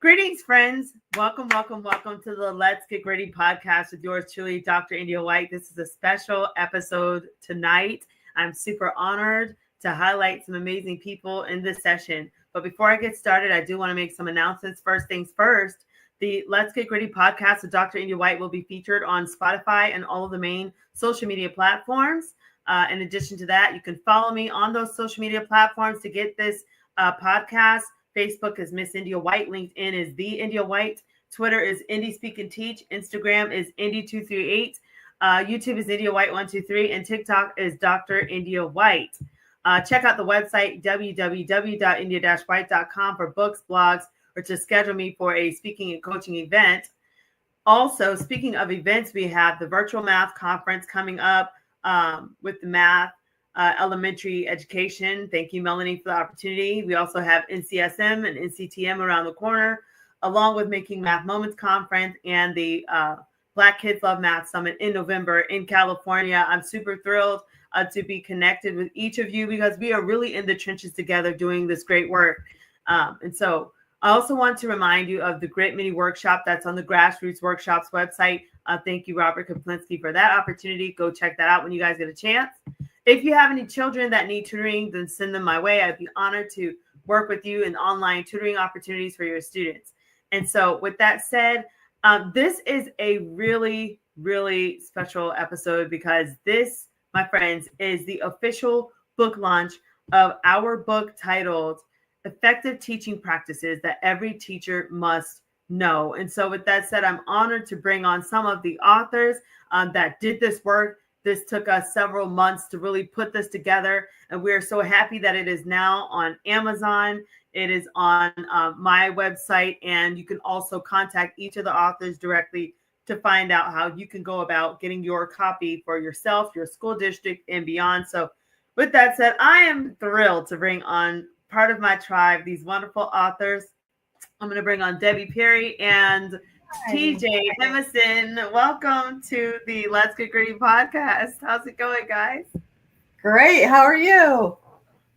Greetings, friends. Welcome to the Let's Get Gritty podcast with yours truly, Dr. India White. This is a special episode tonight. I'm super honored to highlight some amazing people in this session. But before I get started, I do want to make some announcements. First things first, the Let's Get Gritty podcast with Dr. India White will be featured on Spotify and all of the main social media platforms. In addition to that, you can follow me on those social media platforms to get this podcast. Facebook is Miss India White. LinkedIn is The India White. Twitter is Indie Speak and Teach. Instagram is Indie238. YouTube is India White 123. And TikTok is Dr. India White. Check out the website www.india-white.com for books, blogs, or to schedule me for a speaking and coaching event. Also, speaking of events, we have the virtual math conference coming up with the math elementary education. Thank you, Melanie, for the opportunity. We also have NCSM and NCTM around the corner, along with Making Math Moments Conference and the Black Kids Love Math Summit in November in California. I'm super thrilled to be connected with each of you because we are really in the trenches together doing this great work. And so I also want to remind you of the Grit Mini Workshop that's on the Grassroots Workshops website. Thank you, Robert Kaplinsky, for that opportunity. Go check that out when you guys get a chance. If you have any children that need tutoring, then send them my way. I'd be honored to work with you in online tutoring opportunities for your students. And so with that said, this is a really, really special episode because this, my friends, is the official book launch of our book titled Effective Teaching Practices That Every Teacher Must Know. And so with that said, I'm honored to bring on some of the authors that did this work. This took us several months to really put this together, and we're so happy that it is now on Amazon. It is on my website, and you can also contact each of the authors directly to find out how you can go about getting your copy for yourself, your school district, and beyond. So with that said, I am thrilled to bring on part of my tribe, these wonderful authors. I'm going to bring on Debbie Perry and TJ Emerson. Welcome to the Let's Get Gritty podcast. How's it going, guys? Great. How are you?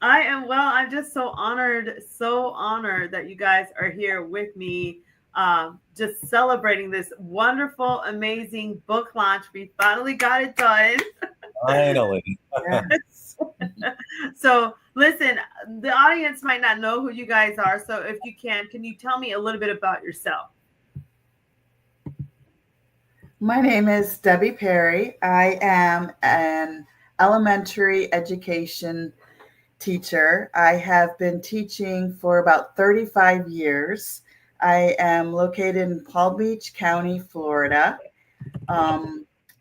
I am well. I'm just so honored that you guys are here with me, just celebrating this wonderful, amazing book launch. We finally got it done. Finally. So listen, the audience might not know who you guys are. So if you can you tell me a little bit about yourself? My name is Debbie Perry. I am an elementary education teacher. I have been teaching for about 35 years. I am located in Palm Beach County, Florida.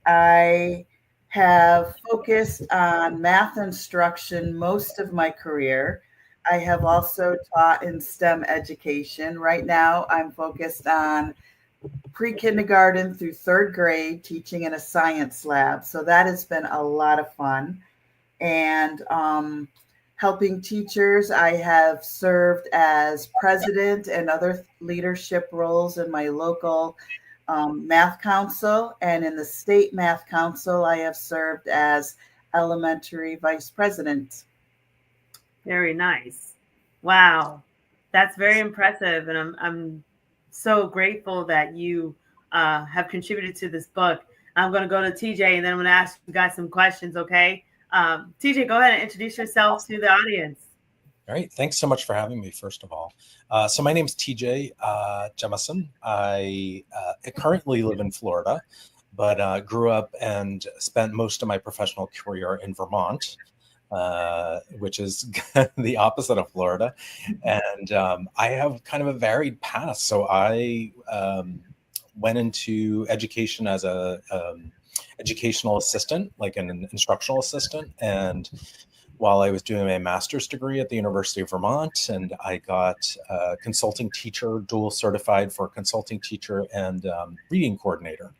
I have focused on math instruction most of my career. I have also taught in STEM education. Right now, I'm focused on pre-kindergarten through third grade, teaching in a science lab. So that has been a lot of fun. And helping teachers, I have served as president and other leadership roles in my local math council. And in the state math council, I have served as elementary vice president. Very nice. Wow. That's very impressive. And I'm so grateful that you have contributed to this book. I'm going to go to TJ and then I'm going to ask you guys some questions, okay? TJ, go ahead and introduce yourself to the audience. All right. Thanks so much for having me, first of all. So my name is TJ Jemison. I currently live in Florida, but grew up and spent most of my professional career in Vermont, which is the opposite of Florida. And I have kind of a varied past. So I went into education as a educational assistant, like an instructional assistant. And while I was doing my master's degree at the University of Vermont, and I got a consulting teacher, dual certified for consulting teacher and reading coordinator.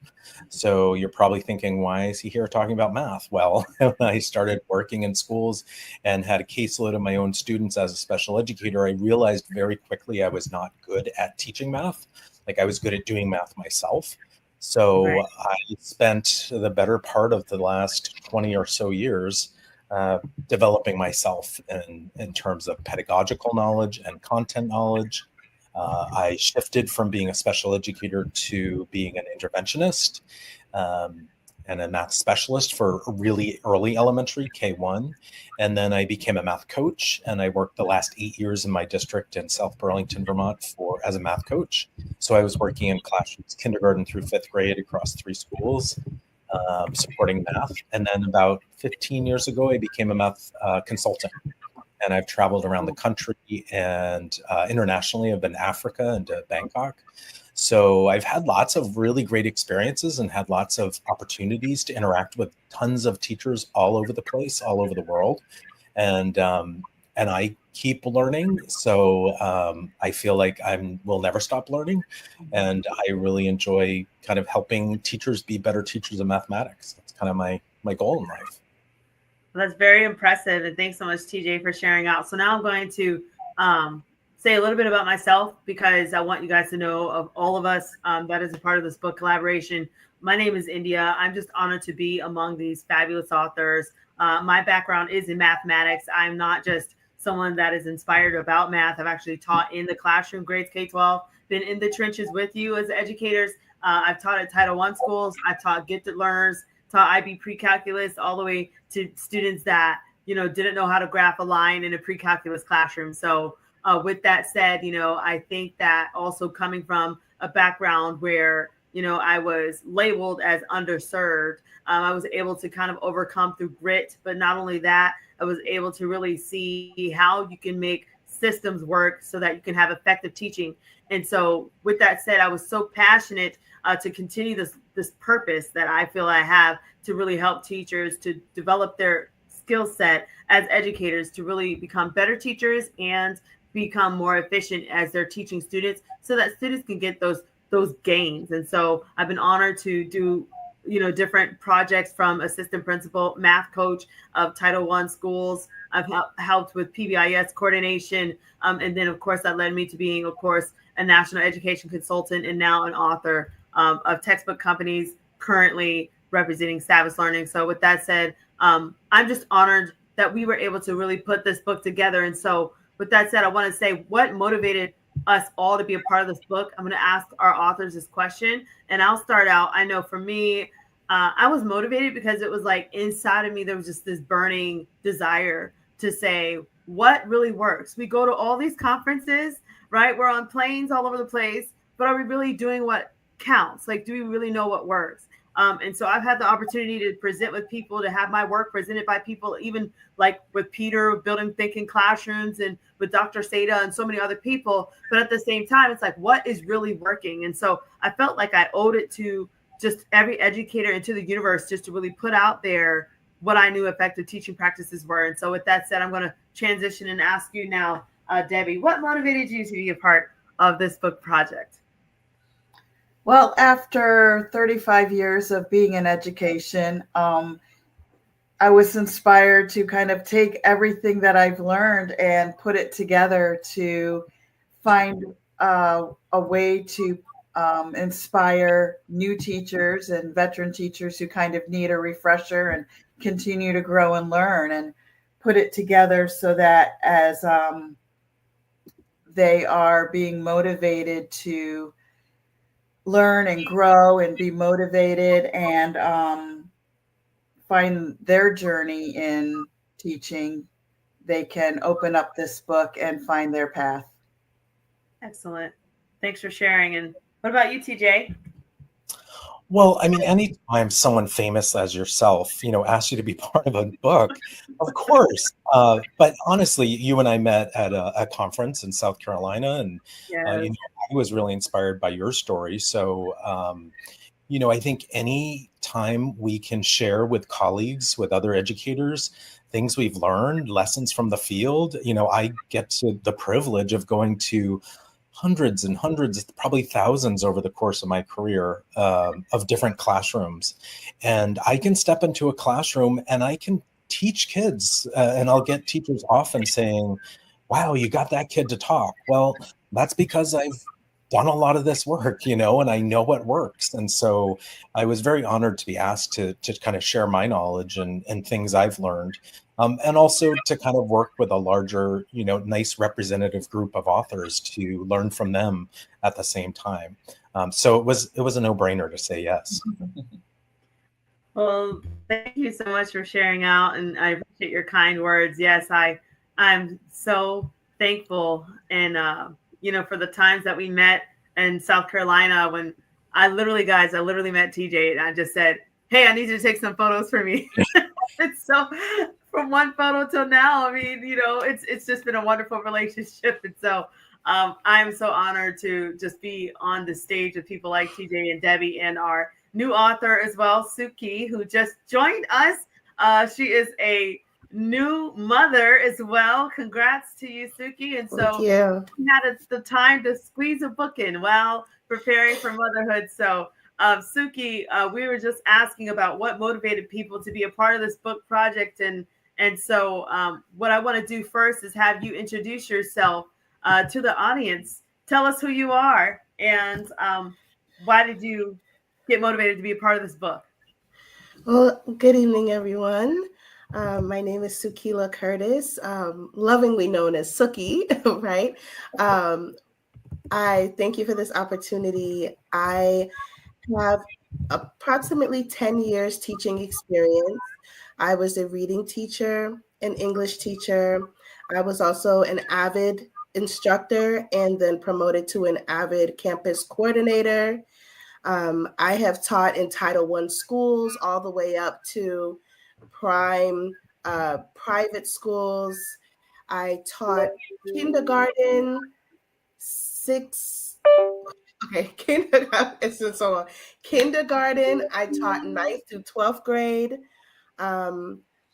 So you're probably thinking, why is he here talking about math? Well, when I started working in schools and had a caseload of my own students as a special educator, I realized very quickly I was not good at teaching math. Like I was good at doing math myself. So right. I spent the better part of the last 20 or so years developing myself in terms of pedagogical knowledge and content knowledge, I shifted from being a special educator to being an interventionist, and a math specialist for really early elementary, K1. And then I became a math coach, and I worked the last 8 years in my district in South Burlington, Vermont as a math coach. So I was working in classrooms, kindergarten through fifth grade across 3 schools, supporting math. And then about 15 years ago, I became a math consultant. And I've traveled around the country and internationally. I've been to Africa and to Bangkok. So I've had lots of really great experiences and had lots of opportunities to interact with tons of teachers all over the place, all over the world. And I keep learning. So I feel like will never stop learning. And I really enjoy kind of helping teachers be better teachers of mathematics. That's kind of my goal in life. Well, that's very impressive. And thanks so much, TJ, for sharing out. So now I'm going to say a little bit about myself, because I want you guys to know of all of us that is a part of this book collaboration. My name is India. I'm just honored to be among these fabulous authors. My background is in mathematics. I'm not just someone that is inspired about math. I've actually taught in the classroom, grades K-12, been in the trenches with you as educators. I've taught at Title I schools. I've taught gifted learners, taught IB pre-calculus, all the way to students that, didn't know how to graph a line in a pre-calculus classroom. So with that said, I think that also coming from a background where, I was labeled as underserved, I was able to kind of overcome through grit. But not only that, I was able to really see how you can make systems work so that you can have effective teaching. And so with that said, I was so passionate to continue this purpose that I feel I have to really help teachers to develop their skill set as educators to really become better teachers and become more efficient as they're teaching students, so that students can get those gains. And so I've been honored to do different projects, from assistant principal, math coach of Title I schools. I've helped with PBIS coordination, and then of course that led me to being, of course, a national education consultant and now an author of textbook companies, currently representing Savvis Learning. So with that said, I'm just honored that we were able to really put this book together. And so with that said, I want to say what motivated us all to be a part of this book. I'm going to ask our authors this question, and I'll start out. I know for me, I was motivated because it was like inside of me, there was just this burning desire to say, what really works? We go to all these conferences, right? We're on planes all over the place, but are we really doing what counts? Like, do we really know what works? And so I've had the opportunity to present with people, to have my work presented by people, even like with Peter, building thinking classrooms, and with Dr. Seda and so many other people. But at the same time, it's like, what is really working? And so I felt like I owed it to just every educator and to the universe just to really put out there what I knew effective teaching practices were. And so with that said, I'm going to transition and ask you now, Debbie, what motivated you to be a part of this book project? Well, after 35 years of being in education, I was inspired to kind of take everything that I've learned and put it together to find a way to inspire new teachers and veteran teachers who kind of need a refresher and continue to grow and learn, and put it together so that as they are being motivated to learn and grow and be motivated and find their journey in teaching, they can open up this book and find their path. Excellent. Thanks for sharing. And what about you, TJ? Well, I mean, anytime someone famous as yourself, asks you to be part of a book, of course. But honestly, you and I met at a conference in South Carolina, and Yes. I was really inspired by your story. So, I think any time we can share with colleagues, with other educators, things we've learned, lessons from the field, I get to the privilege of going to hundreds and hundreds, probably thousands over the course of my career of different classrooms. And I can step into a classroom and I can teach kids, and I'll get teachers often saying, wow, you got that kid to talk. Well, that's because I've done a lot of this work, and I know what works. And so I was very honored to be asked to kind of share my knowledge and things I've learned. And also to kind of work with a larger, nice representative group of authors to learn from them at the same time. So it was a no-brainer to say yes. Well, thank you so much for sharing out, and I appreciate your kind words. Yes, I'm so thankful, and for the times that we met in South Carolina when I literally met TJ, and I just said, "Hey, I need you to take some photos for me." It's so from one photo till now. I mean, it's just been a wonderful relationship, and so I'm so honored to just be on the stage with people like TJ and Debbie and our new author as well, Suki, who just joined us. She is a new mother as well. Congrats to you, Suki. And so we had the time to squeeze a book in while preparing for motherhood. So Suki, we were just asking about what motivated people to be a part of this book project. And so what I want to do first is have you introduce yourself to the audience. Tell us who you are and why did you get motivated to be a part of this book? Well, good evening, everyone. My name is Sukila Curtis, lovingly known as Suki, right? I thank you for this opportunity. I have approximately 10 years teaching experience. I was a reading teacher, an English teacher. I was also an avid instructor and then promoted to an avid campus coordinator. I have taught in Title I schools all the way up to prime private schools. I taught kindergarten, kindergarten. It's so long. Kindergarten. I taught 9th through 12th grade.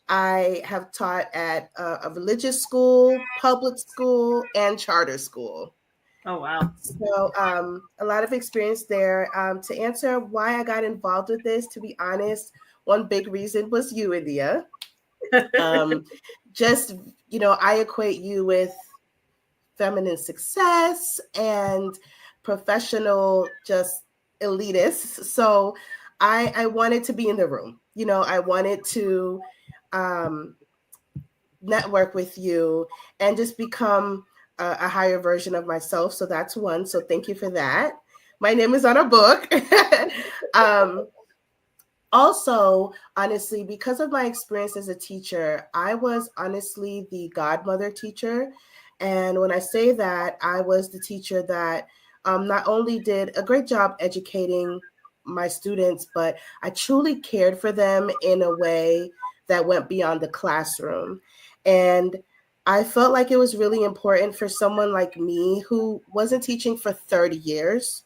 I have taught at a religious school, public school, and charter school. Oh, wow. So a lot of experience there. To answer why I got involved with this, to be honest, one big reason was you, India. Just, I equate you with feminine success and professional just elitists. So I wanted to be in the room. I wanted to network with you and just become a higher version of myself. So that's one. So thank you for that. My name is on a book. Also, honestly, because of my experience as a teacher, I was honestly the godmother teacher. And when I say that, I was the teacher that not only did a great job educating my students, but I truly cared for them in a way that went beyond the classroom. And I felt like it was really important for someone like me who wasn't teaching for 30 years,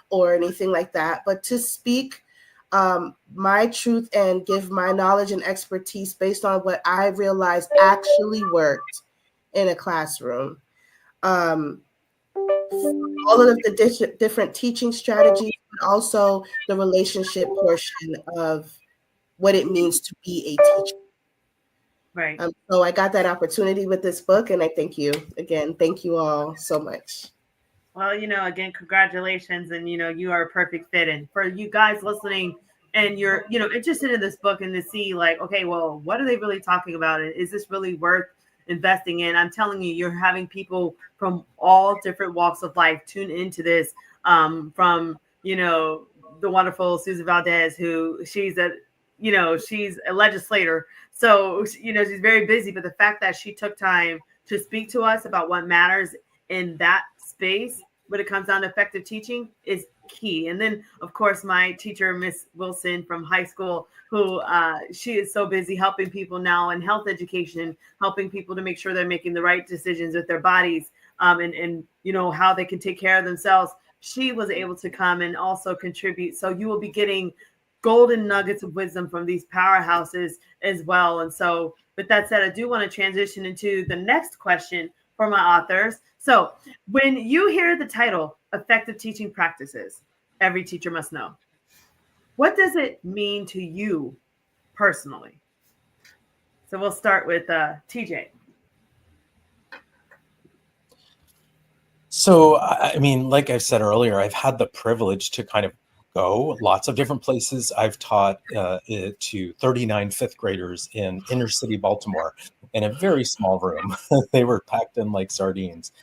or anything like that, but to speak my truth and give my knowledge and expertise based on what I realized actually worked in a classroom. All of the different teaching strategies, but also the relationship portion of what it means to be a teacher. Right. So I got that opportunity with this book, and I thank you again. Thank you all so much. Well, again, congratulations. And, you are a perfect fit. And for you guys listening and you're, interested in this book and to see like, okay, well, what are they really talking about? And is this really worth investing in? I'm telling you, you're having people from all different walks of life tune into this from, the wonderful Susan Valdez, who she's a legislator. So, she's very busy. But the fact that she took time to speak to us about what matters in that space when it comes down to effective teaching is key. And then, of course, my teacher, Miss Wilson from high school, who she is so busy helping people now in health education, helping people to make sure they're making the right decisions with their bodies and how they can take care of themselves. She was able to come and also contribute. So you will be getting golden nuggets of wisdom from these powerhouses as well. And so with that said, I do want to transition into the next question for my authors. So when you hear the title, Effective Teaching Practices, Every Teacher Must Know, what does it mean to you personally? So we'll start with TJ. So, I mean, like I said earlier, I've had the privilege to kind of go lots of different places. I've taught to 39 fifth graders in inner city Baltimore in a very small room. They were packed in like sardines.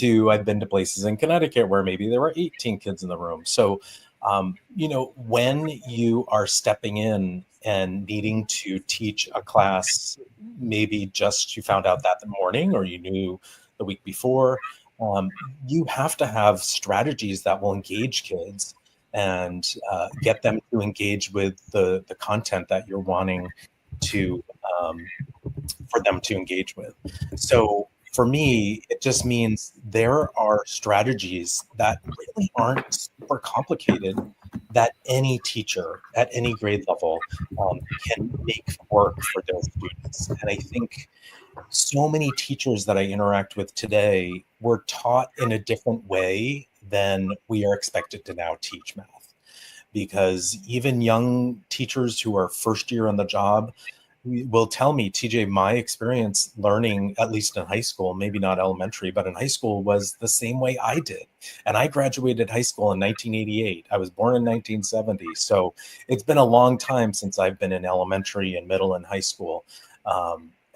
I've been to places in Connecticut where maybe there were 18 kids in the room. So, when you are stepping in and needing to teach a class, maybe just you found out that the morning or you knew the week before, um, you have to have strategies that will engage kids and get them to engage with the content that you're wanting to um, for them to engage with. So for me, it just means there are strategies that really aren't super complicated that any teacher at any grade level can make work for their students. And I think so many teachers that I interact with today were taught in a different way than we are expected to now teach math. Because even young teachers who are first year on the job will tell me, TJ, my experience learning, at least in high school, maybe not elementary, but in high school was the same way I did. And I graduated high school in 1988. I was born in 1970. So it's been a long time since I've been in elementary and middle and high school.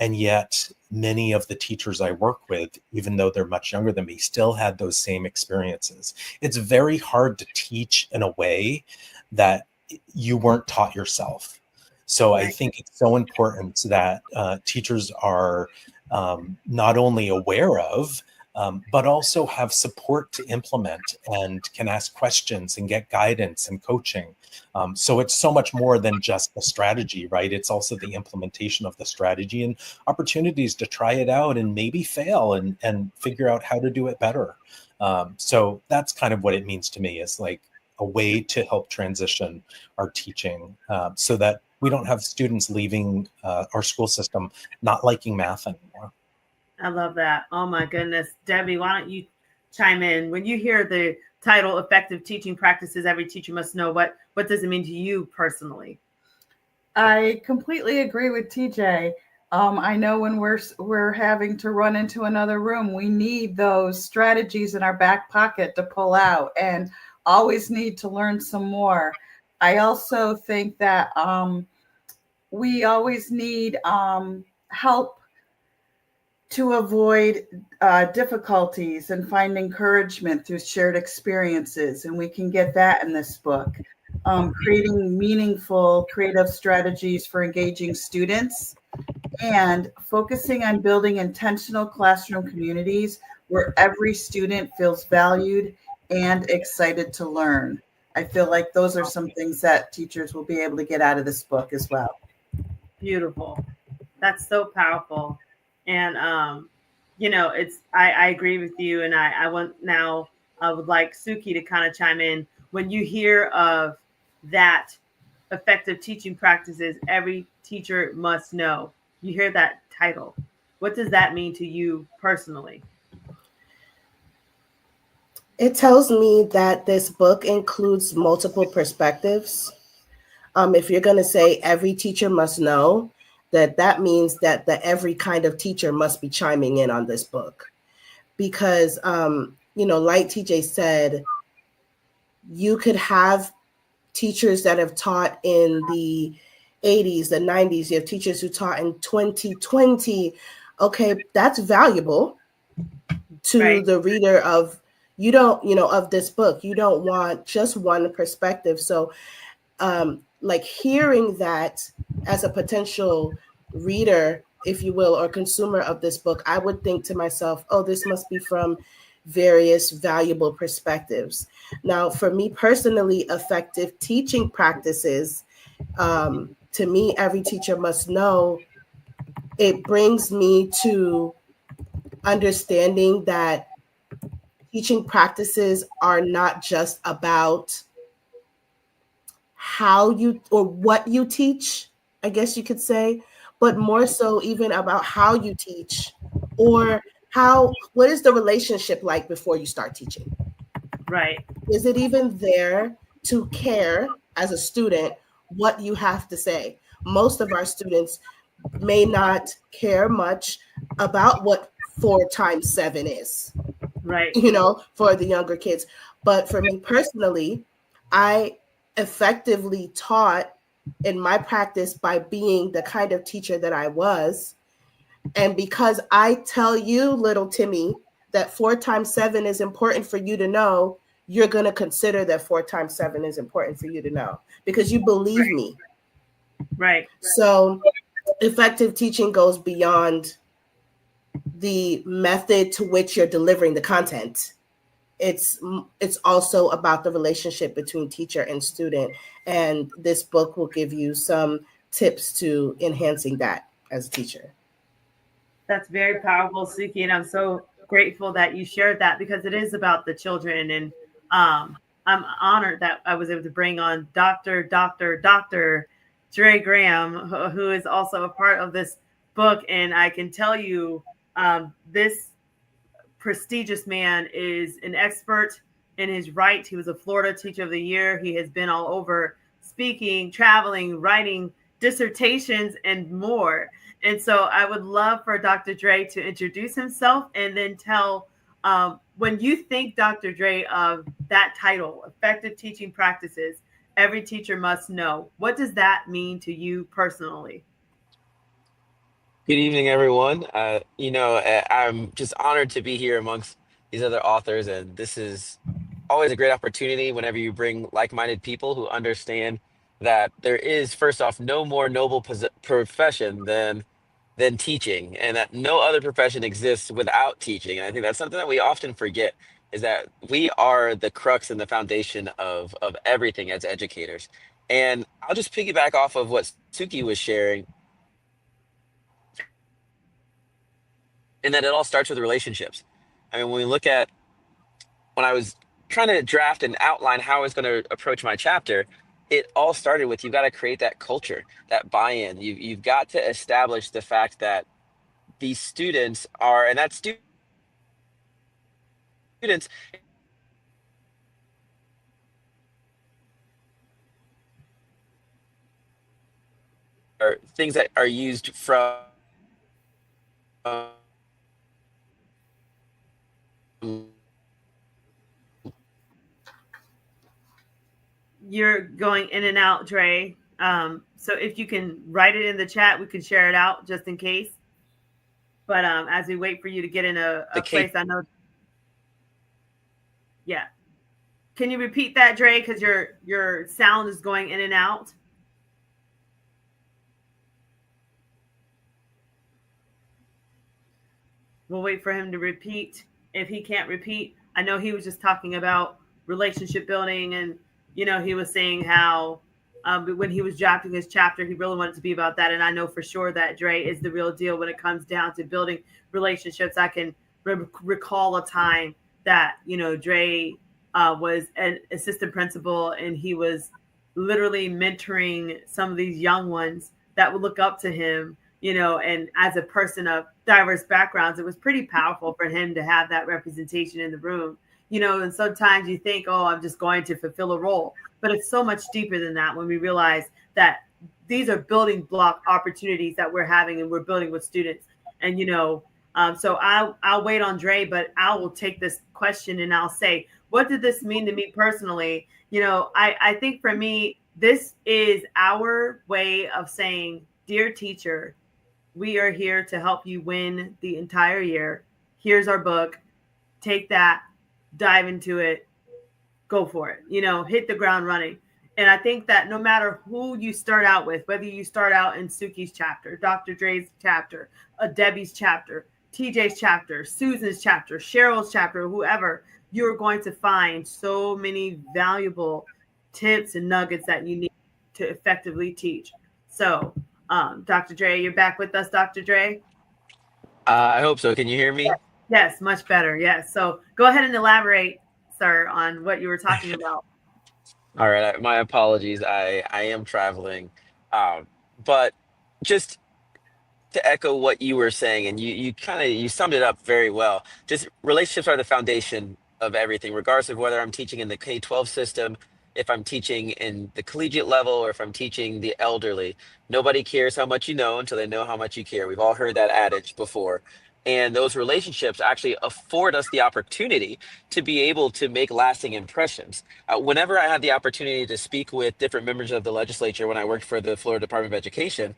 And yet many of the teachers I work with, even though they're much younger than me, still had those same experiences. It's very hard to teach in a way that you weren't taught yourself. So I think it's so important that teachers are not only aware of, but also have support to implement and can ask questions and get guidance and coaching. So it's so much more than just the strategy, right? It's also the implementation of the strategy and opportunities to try it out and maybe fail and figure out how to do it better. So that's kind of what it means to me, is like a way to help transition our teaching so that we don't have students leaving our school system not liking math anymore. I love that. Oh my goodness. Debbie, why don't you chime in? When you hear the title Effective Teaching Practices Every Teacher Must Know, what does it mean to you personally? I completely agree with TJ. I know when we're having to run into another room, we need those strategies in our back pocket to pull out and always need to learn some more. I also think that we always need help to avoid difficulties and find encouragement through shared experiences. And we can get that in this book. Creating meaningful creative strategies for engaging students and focusing on building intentional classroom communities where every student feels valued and excited to learn. I feel like those are some things that teachers will be able to get out of this book as well. Beautiful. That's so powerful. And I agree with you. And I would like Suki to kind of chime in. When you hear of that effective teaching practices every teacher must know, you hear that title. What does that mean to you personally? It tells me that this book includes multiple perspectives. If you're going to say every teacher must know, that means that every kind of teacher must be chiming in on this book. Because, like TJ said, you could have teachers that have taught in the 80s, the 90s. You have teachers who taught in 2020. Okay, that's valuable to the reader of of this book. You don't want just one perspective. So like hearing that as a potential reader, if you will, or consumer of this book, I would think to myself, oh, this must be from various valuable perspectives. Now, for me personally, effective teaching practices, to me, every teacher must know, it brings me to understanding that teaching practices are not just about how you or what you teach, I guess you could say, but more so even about how you teach, or what is the relationship like before you start teaching? Right. Is it even there to care as a student what you have to say? Most of our students may not care much about what 4 times 7 is. Right. for the younger kids. But for me personally, I effectively taught in my practice by being the kind of teacher that I was. And because I tell you, little Timmy, that 4 times 7 is important for you to know, you're going to consider that 4 times 7 is important for you to know because you believe Right. me. Right. So effective teaching goes beyond the method to which you're delivering the content. It's also about the relationship between teacher and student, and this book will give you some tips to enhancing that as a teacher. That's very powerful, Suki, and I'm so grateful that you shared that because it is about the children. And I'm honored that I was able to bring on Dr. Dre Graham, who is also a part of this book. And I can tell you, this prestigious man is an expert in his right. He was a Florida Teacher of the Year. He has been all over speaking, traveling, writing dissertations, and more. And so I would love for Dr. Dre to introduce himself and then tell, when you think, Dr. Dre, of that title, Effective Teaching Practices, Every Teacher Must Know, what does that mean to you personally? Good evening, everyone. I'm just honored to be here amongst these other authors, and this is always a great opportunity whenever you bring like-minded people who understand that there is, first off, no more noble profession than teaching, and that no other profession exists without teaching. And I think that's something that we often forget is that we are the crux and the foundation of everything as educators. And I'll just piggyback off of what Suki was sharing in that it all starts with relationships. I mean, when we look at when I was trying to draft and outline how I was going to approach my chapter, it all started with you've got to create that culture, that buy-in. You've got to establish the fact that these students are, and that students are things that are used from You're going in and out, Dre. So if you can write it in the chat, we can share it out just in case. But as we wait for you to get in the a K place, I know. Yeah. Can you repeat that, Dre? Because your sound is going in and out. We'll wait for him to repeat. If he can't repeat, I know he was just talking about relationship building, and he was saying how when he was drafting his chapter, he really wanted to be about that. And I know for sure that Dre is the real deal when it comes down to building relationships. I can recall a time that Dre was an assistant principal, and he was literally mentoring some of these young ones that would look up to him, and as a person of diverse backgrounds, it was pretty powerful for him to have that representation in the room. And sometimes you think, oh, I'm just going to fulfill a role, but it's so much deeper than that when we realize that these are building block opportunities that we're having and we're building with students. And so I'll wait on Dre, but I will take this question and I'll say, what did this mean to me personally? I think for me, this is our way of saying, dear teacher, we are here to help you win the entire year. Here's our book. Take that, dive into it, go for it. Hit the ground running. And I think that no matter who you start out with, whether you start out in Suki's chapter, Dr. Dre's chapter, Debbie's chapter, TJ's chapter, Susan's chapter, Cheryl's chapter, whoever, you're going to find so many valuable tips and nuggets that you need to effectively teach. So, Dr. Dre, you're back with us, Dr. Dre? I hope so. Can you hear me? Yes, much better. Yes. So go ahead and elaborate, sir, on what you were talking about. All right, my apologies. I am traveling, but just to echo what you were saying, and you kind of you summed it up very well. Just relationships are the foundation of everything, regardless of whether I'm teaching in the K-12 system, if I'm teaching in the collegiate level, or if I'm teaching the elderly. Nobody cares how much you know until they know how much you care. We've all heard that adage before. And those relationships actually afford us the opportunity to be able to make lasting impressions. Whenever I had the opportunity to speak with different members of the legislature when I worked for the Florida Department of Education,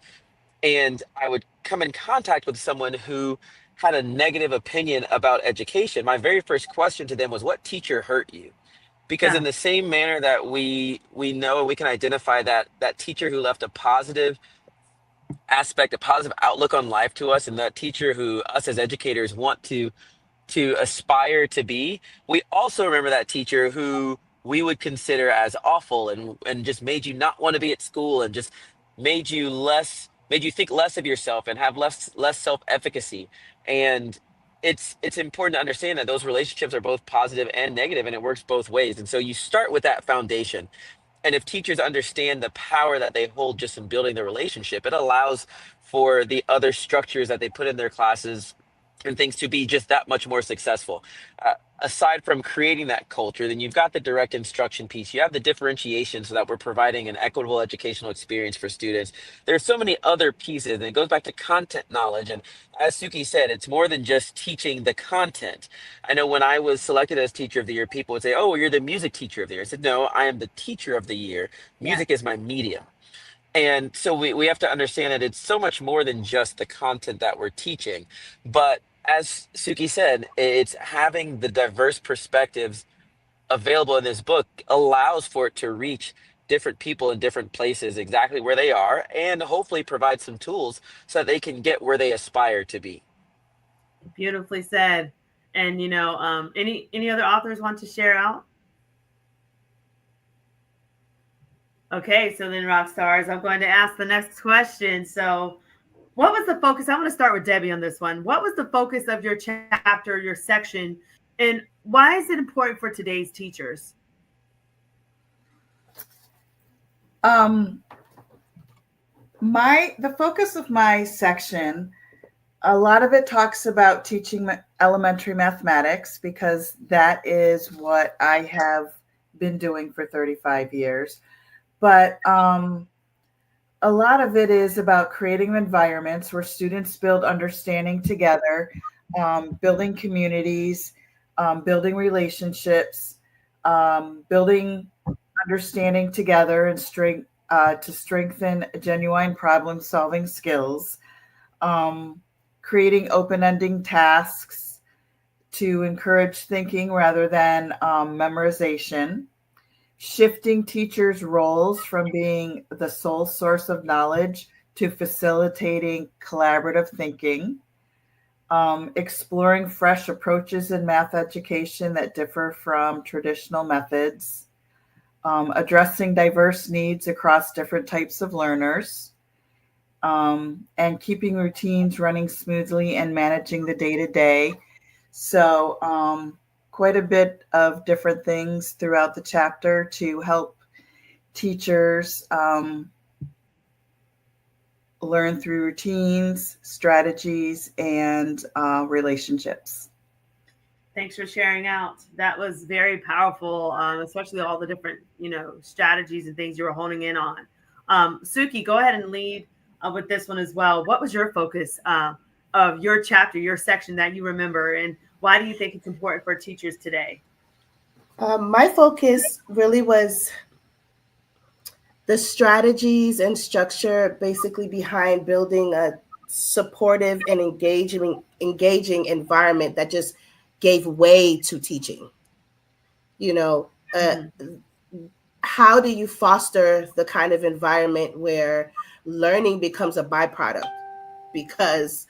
and I would come in contact with someone who had a negative opinion about education, my very first question to them was, what teacher hurt you? Because in Yeah. the same manner that we know we can identify that teacher who left a positive aspect, a positive outlook on life to us, and that teacher who us as educators want to aspire to be, we also remember that teacher who we would consider as awful and just made you not want to be at school and just made you think less of yourself and have less self-efficacy. And it's important to understand that those relationships are both positive and negative, and it works both ways. And so you start with that foundation. And if teachers understand the power that they hold just in building the relationship, it allows for the other structures that they put in their classes and things to be just that much more successful. Aside from creating that culture, then you've got the direct instruction piece. You have the differentiation so that we're providing an equitable educational experience for students. There's so many other pieces, and it goes back to content knowledge. And as Suki said, it's more than just teaching the content. I know when I was selected as teacher of the year, people would say, "Oh, well, you're the music teacher of the year." I said, "No, I am the teacher of the year. Yeah. Music is my medium." And so we have to understand that it's so much more than just the content that we're teaching. But as Suki said, it's having the diverse perspectives available in this book allows for it to reach different people in different places exactly where they are, and hopefully provide some tools so that they can get where they aspire to be. Beautifully said. And any other authors want to share out? Okay, so then rock stars, I'm going to ask the next question. So, what was the focus? I'm going to start with Debbie on this one. What was the focus of your chapter, your section, and why is it important for today's teachers? The focus of my section, a lot of it talks about teaching elementary mathematics because that is what I have been doing for 35 years. But a lot of it is about creating environments where students build understanding together, building communities, building relationships, building understanding together and to strengthen genuine problem solving skills, creating open-ending tasks to encourage thinking rather than memorization, shifting teachers' roles from being the sole source of knowledge to facilitating collaborative thinking, exploring fresh approaches in math education that differ from traditional methods, addressing diverse needs across different types of learners, and keeping routines running smoothly and managing the day-to-day. So quite a bit of different things throughout the chapter to help teachers learn through routines, strategies, and relationships. Thanks for sharing out. That was very powerful, especially all the different, strategies and things you were honing in on. Suki, go ahead and lead with this one as well. What was your focus of your chapter, your section that you remember, and why do you think it's important for teachers today? My focus really was the strategies and structure basically behind building a supportive and engaging environment that just gave way to teaching. How do you foster the kind of environment where learning becomes a byproduct because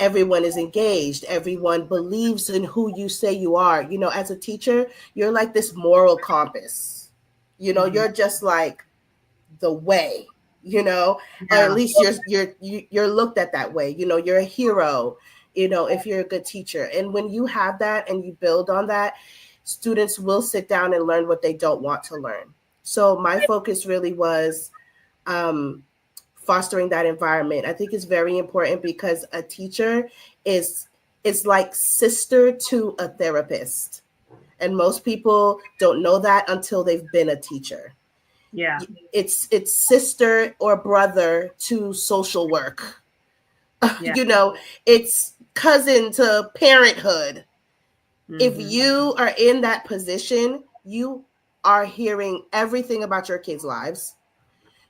everyone is engaged, everyone believes in who you say you are? As a teacher, you're like this moral compass. You're just like the way, or at least you're looked at that way. You're a hero, if you're a good teacher. And when you have that and you build on that, students will sit down and learn what they don't want to learn. So my focus really was fostering that environment. I think it's very important because a teacher is like sister to a therapist. And most people don't know that until they've been a teacher. Yeah. It's sister or brother to social work. Yeah. It's cousin to parenthood. If Mm-hmm. you are in that position, you are hearing everything about your kids' lives.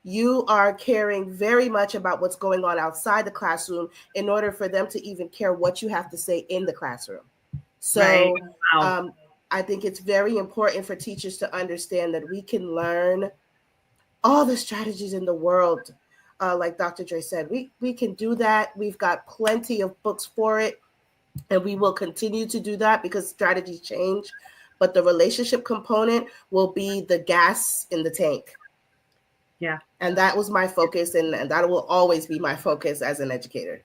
You are caring very much about what's going on outside the classroom in order for them to even care what you have to say in the classroom. Right. So Wow. I think it's very important for teachers to understand that we can learn all the strategies in the world. Like Dr. Dre said, we can do that. We've got plenty of books for it, and we will continue to do that because strategies change. But the relationship component will be the gas in the tank. Yeah. And that was my focus, and that will always be my focus as an educator.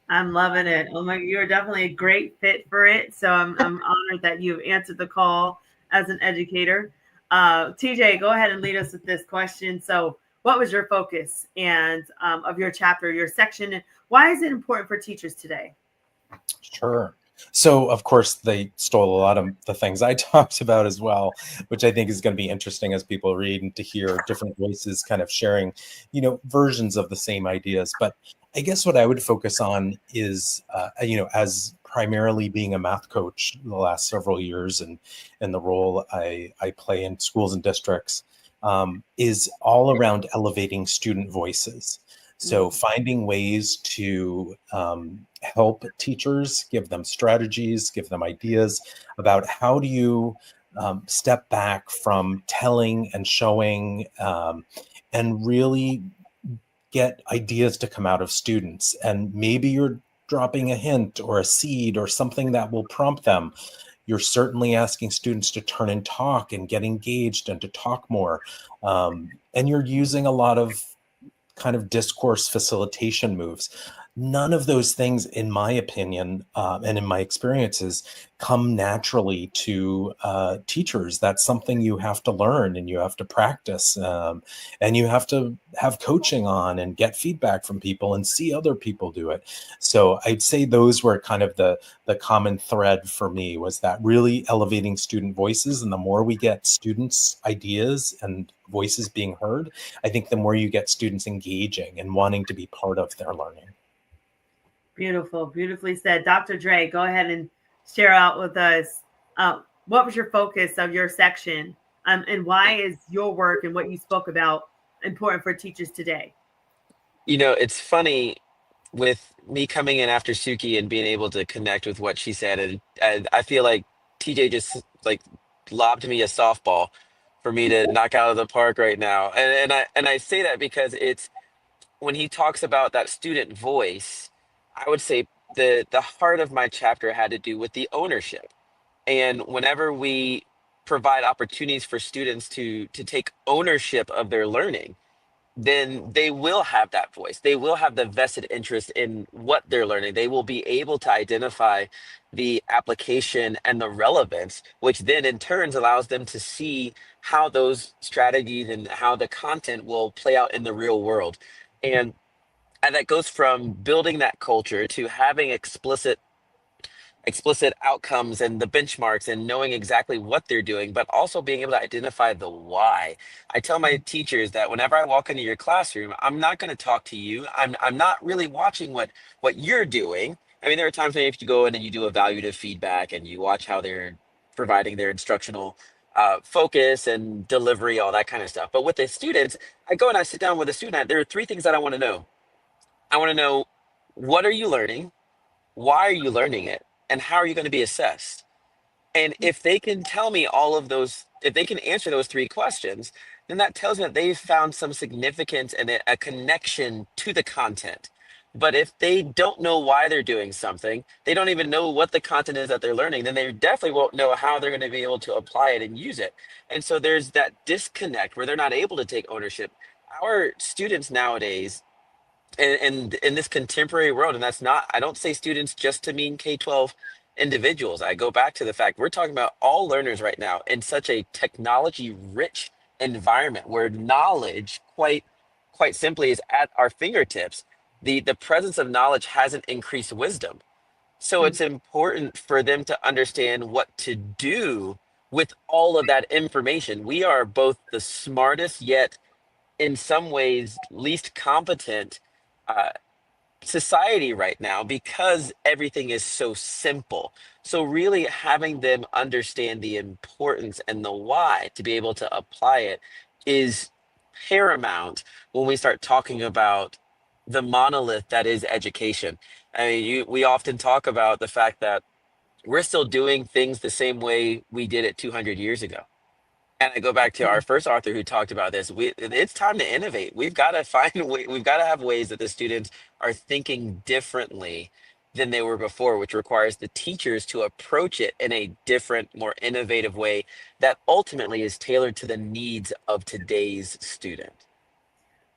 I'm loving it. Oh my, you're definitely a great fit for it. So I'm honored that you've answered the call as an educator. TJ, go ahead and lead us with this question. So, what was your focus and of your chapter, your section, and why is it important for teachers today? Sure. So, of course, they stole a lot of the things I talked about as well, which I think is going to be interesting as people read and to hear different voices kind of sharing, versions of the same ideas. But I guess what I would focus on is, as primarily being a math coach the last several years and the role I play in schools and districts, is all around elevating student voices. So finding ways to help teachers, give them strategies, give them ideas about how do you step back from telling and showing and really get ideas to come out of students. And maybe you're dropping a hint or a seed or something that will prompt them. You're certainly asking students to turn and talk and get engaged and to talk more. And you're using a lot of kind of discourse facilitation moves. None of those things, in my opinion, and in my experiences, come naturally to teachers. That's something you have to learn and you have to practice, and you have to have coaching on and get feedback from people and see other people do it. So I'd say those were kind of the common thread for me, was that really elevating student voices. And the more we get students' ideas and voices being heard, I think the more you get students engaging and wanting to be part of their learning. Beautiful, beautifully said. Dr. Dre, go ahead and share out with us what was your focus of your section, and why is your work and what you spoke about important for teachers today? It's funny with me coming in after Suki and being able to connect with what she said, and I feel like TJ just like lobbed me a softball for me to knock out of the park right now. And I say that because it's when he talks about that student voice, I would say the heart of my chapter had to do with the ownership. And whenever we provide opportunities for students to take ownership of their learning, then they will have that voice. They will have the vested interest in what they're learning. They will be able to identify the application and the relevance, which then in turns allows them to see how those strategies and how the content will play out in the real world. And that goes from building that culture to having explicit outcomes and the benchmarks and knowing exactly what they're doing, but also being able to identify the why. I tell my teachers that whenever I walk into your classroom, I'm not going to talk to you. I'm not really watching what you're doing. I mean, there are times when if you go in and you do evaluative feedback and you watch how they're providing their instructional focus and delivery, all that kind of stuff. But with the students, I go and I sit down with a student. There are three things that I want to know. I want to know, what are you learning? Why are you learning it? And how are you going to be assessed? And if they can tell me all of those, if they can answer those three questions, then that tells me that they've found some significance and a connection to the content. But if they don't know why they're doing something, they don't even know what the content is that they're learning, then they definitely won't know how they're going to be able to apply it and use it. And so there's that disconnect where they're not able to take ownership. Our students nowadays, and in this contemporary world, and that's not, I don't say students just to mean K-12 individuals. I go back to the fact we're talking about all learners right now in such a technology rich environment where knowledge quite simply is at our fingertips. The presence of knowledge hasn't increased wisdom, so it's important for them to understand what to do with all of that information. We are both the smartest yet in some ways least competent uh, society right now because everything is so simple. So really having them understand the importance and the why to be able to apply it is paramount when we start talking about the monolith that is education. I mean, we often talk about the fact that we're still doing things the same way we did it 200 years ago. And I go back to our first author who talked about this. It's time to innovate. We've got to find a way, we've got to have ways that the students are thinking differently than they were before, which requires the teachers to approach it in a different, more innovative way that ultimately is tailored to the needs of today's student.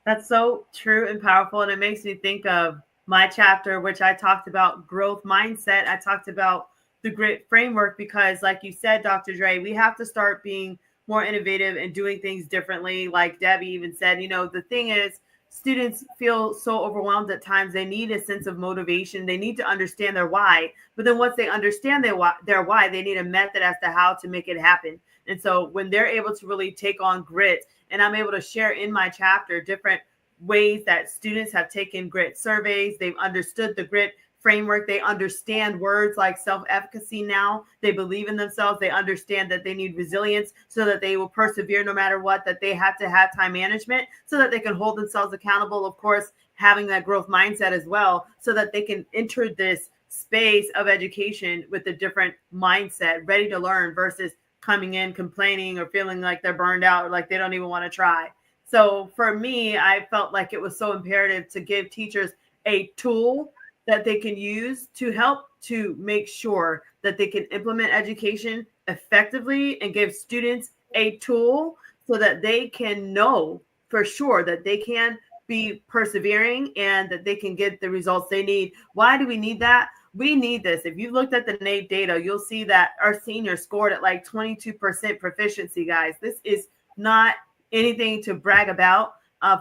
That's so true and powerful. And it makes me think of my chapter, which I talked about growth mindset. I talked about the grit framework because, like you said, Dr. Dre, we have to start being more innovative and doing things differently. Like Debbie even said, the thing is, students feel so overwhelmed at times. They need a sense of motivation. They need to understand their why. But then once they understand their why, they need a method as to how to make it happen. And so when they're able to really take on grit, and I'm able to share in my chapter different ways that students have taken grit surveys. They've understood the grit framework. They understand words like self-efficacy now. They believe in themselves. They understand that they need resilience so that they will persevere no matter what, that they have to have time management so that they can hold themselves accountable. Of course, having that growth mindset as well, so that they can enter this space of education with a different mindset, ready to learn versus coming in complaining or feeling like they're burned out or like they don't even want to try. So for me, I felt like it was so imperative to give teachers a tool that they can use to help to make sure that they can implement education effectively and give students a tool so that they can know for sure that they can be persevering and that they can get the results they need. Why do we need that? We need this. If you looked at the NAEP data, you'll see that our seniors scored at like 22% proficiency, guys. This is not anything to brag about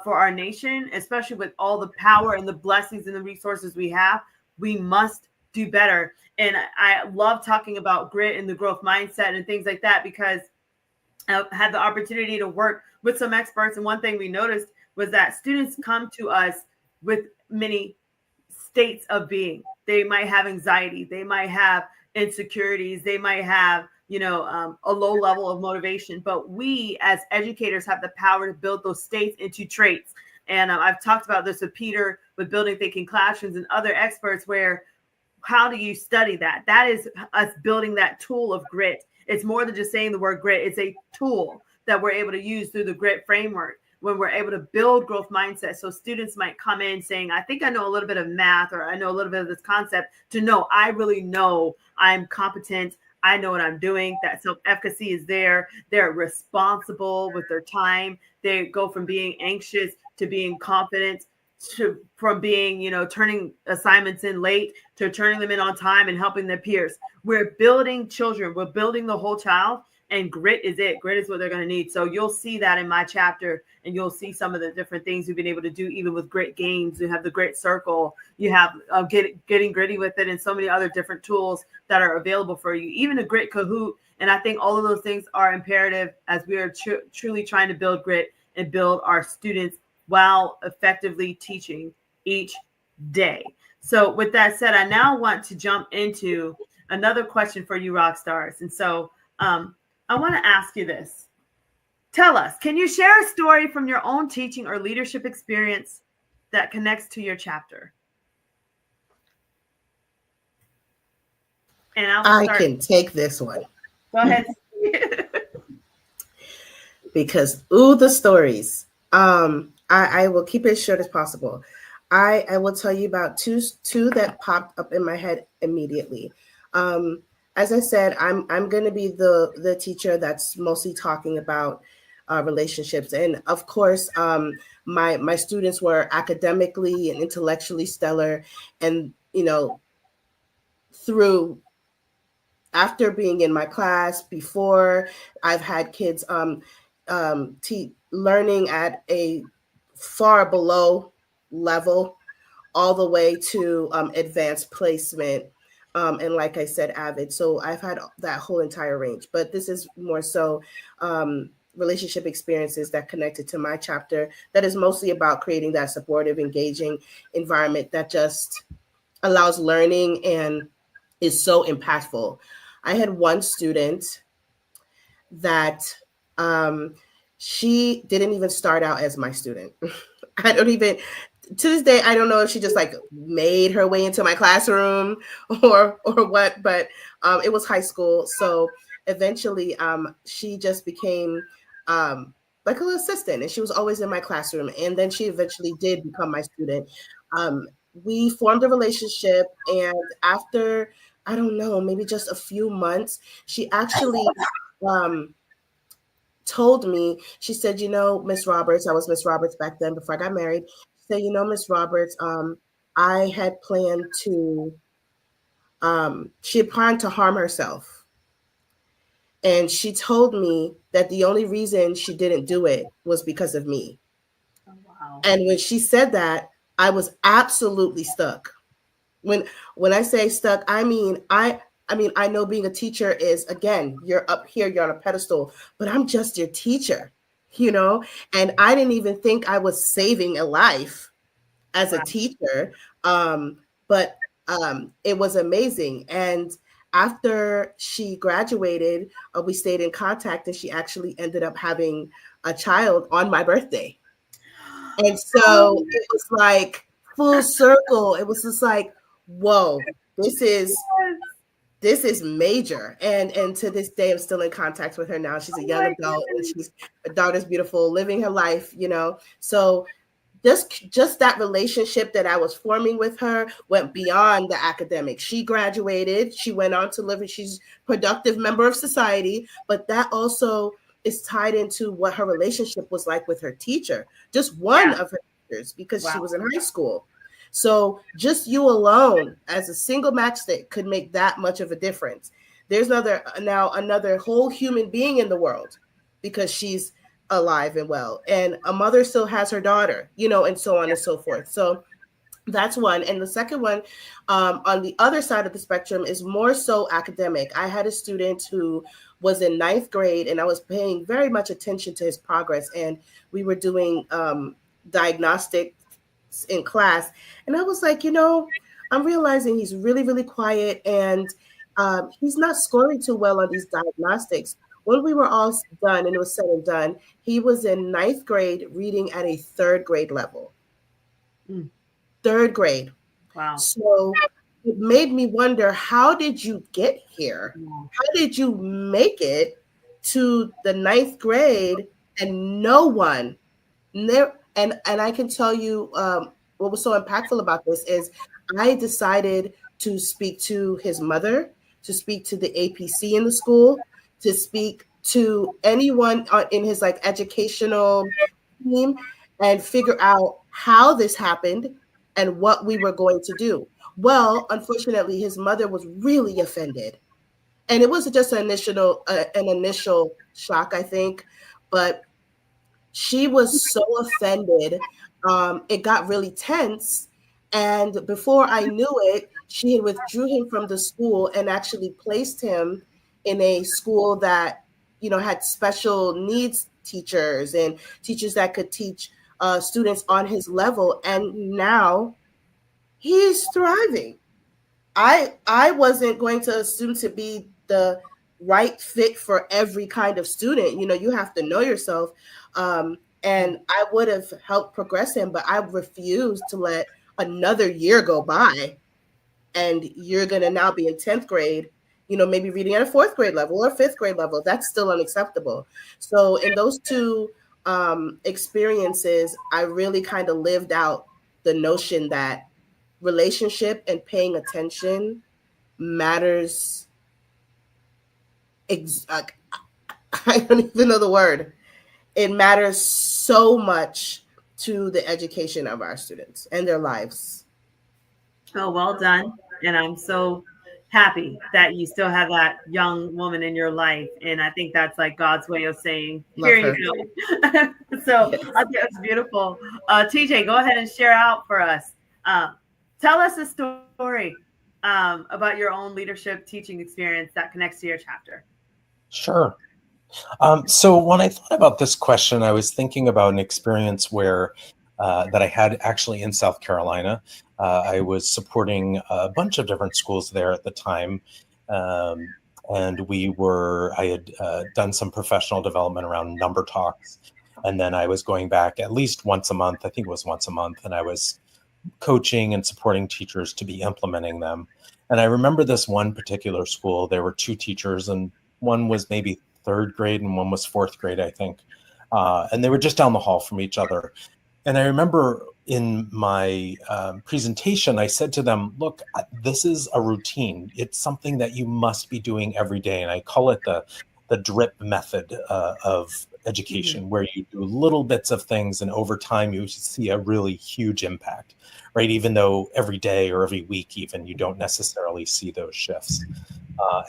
for our nation, especially with all the power and the blessings and the resources we have. We must do better. And I love talking about grit and the growth mindset and things like that because I had the opportunity to work with some experts. And one thing we noticed was that students come to us with many states of being. They might have anxiety. They might have insecurities. They might have, a low level of motivation. But we as educators have the power to build those states into traits. And I've talked about this with Peter, with building thinking classrooms and other experts where how do you study that? That is us building that tool of grit. It's more than just saying the word grit. It's a tool that we're able to use through the grit framework when we're able to build growth mindset. So students might come in saying, I think I know a little bit of math or I know a little bit of this concept to know I really know I'm competent. I know what I'm doing. That self-efficacy is there. They're responsible with their time. They go from being anxious to being confident from being, turning assignments in late to turning them in on time and helping their peers. We're building children. We're building the whole child. And grit is it. Grit is what they're going to need. So you'll see that in my chapter, and you'll see some of the different things we've been able to do, even with grit games. You have the grit circle. You have getting gritty with it, and so many other different tools that are available for you. Even a grit Kahoot. And I think all of those things are imperative as we are truly trying to build grit and build our students while effectively teaching each day. So with that said, I now want to jump into another question for you rock stars. And so I want to ask you this. Tell us, can you share a story from your own teaching or leadership experience that connects to your chapter? And I can take this one. Go ahead. Because, the stories. I will keep it as short as possible. I will tell you about two that popped up in my head immediately. As I said, I'm going to be the teacher that's mostly talking about relationships, and of course, my students were academically and intellectually stellar, and through after being in my class before, I've had kids learning at a far below level all the way to advanced placement. And like I said, avid. So I've had that whole entire range, but this is more so relationship experiences that connected to my chapter that is mostly about creating that supportive, engaging environment that just allows learning and is so impactful. I had one student that um, she didn't even start out as my student. I don't even, to this day, I don't know if she just like made her way into my classroom or what, but it was high school. So eventually she just became like a little assistant, and she was always in my classroom. And then she eventually did become my student. Um, we formed a relationship, and after, I don't know, maybe just a few months, she actually um, told me, she said, Miss Roberts, I was Miss Roberts back then before I got married. She said, Miss Roberts, I had planned to, she had planned to harm herself. And she told me that the only reason she didn't do it was because of me. Oh, wow. And when she said that, I was absolutely stuck. When I say stuck, I mean, I know being a teacher is, again, you're up here, you're on a pedestal, but I'm just your teacher, you know? And I didn't even think I was saving a life as a Wow. teacher. But it was amazing. And after she graduated, we stayed in contact, and she actually ended up having a child on my birthday. And Oh, so it was like full circle. It was just like, whoa, yes. this is major. And to this day, I'm still in contact with her now. She's a Oh young my adult, and goodness. her daughter's beautiful, living her life. So just that relationship that I was forming with her went beyond the academic. She graduated, she went on to live, and she's a productive member of society, but that also is tied into what her relationship was like with her teacher, just one Yeah. of her teachers, because she Wow. was in high school. So just you alone as a single matchstick could make that much of a difference. There's another whole human being in the world because she's alive and well, and a mother still has her daughter, and so on Yeah. and so forth. So that's one. And the second one, on the other side of the spectrum, is more so academic. I had a student who was in ninth grade, and I was paying very much attention to his progress, and we were doing diagnostics in class. And I was like, I'm realizing he's really, really quiet, and he's not scoring too well on these diagnostics. When we were all done and it was said and done, he was in ninth grade reading at a third grade level. Mm. Third grade. Wow. So it made me wonder, how did you get here? Wow. How did you make it to the ninth grade and no one and I can tell you, what was so impactful about this is I decided to speak to his mother, to speak to the APC in the school, to speak to anyone in his like educational team, and figure out how this happened and what we were going to do. Well, unfortunately, his mother was really offended, and it was just an initial shock, I think, but she was so offended. It got really tense. And before I knew it, she had withdrew him from the school and actually placed him in a school that, had special needs teachers and teachers that could teach students on his level. And now he's thriving. I wasn't going to assume to be the right fit for every kind of student. You have to know yourself. And I would have helped progress him, but I refused to let another year go by. And you're going to now be in 10th grade, maybe reading at a fourth grade level or fifth grade level. That's still unacceptable. So in those two experiences, I really kind of lived out the notion that relationship and paying attention matters. Like, I don't even know the word. It matters so much to the education of our students and their lives. Oh, well done. And I'm so happy that you still have that young woman in your life. And I think that's like God's way of saying, Love here you her. go. So Yes. I think it's beautiful. TJ, go ahead and share out for us. Tell us a story about your own leadership teaching experience that connects to your chapter. Sure. So when I thought about this question, I was thinking about an experience where that I had actually in South Carolina. I was supporting a bunch of different schools there at the time, um, and I had done some professional development around number talks, and then I was going back at least once a month. I think it was once a month, and I was coaching and supporting teachers to be implementing them. And I remember this one particular school, there were two teachers, and one was maybe third grade and one was fourth grade, I think. And they were just down the hall from each other. And I remember in my presentation, I said to them, look, this is a routine. It's something that you must be doing every day. And I call it the drip method of Mhm. education, where you do little bits of things and over time you see a really huge impact, right? Even though every day or every week, even, you don't necessarily see those shifts.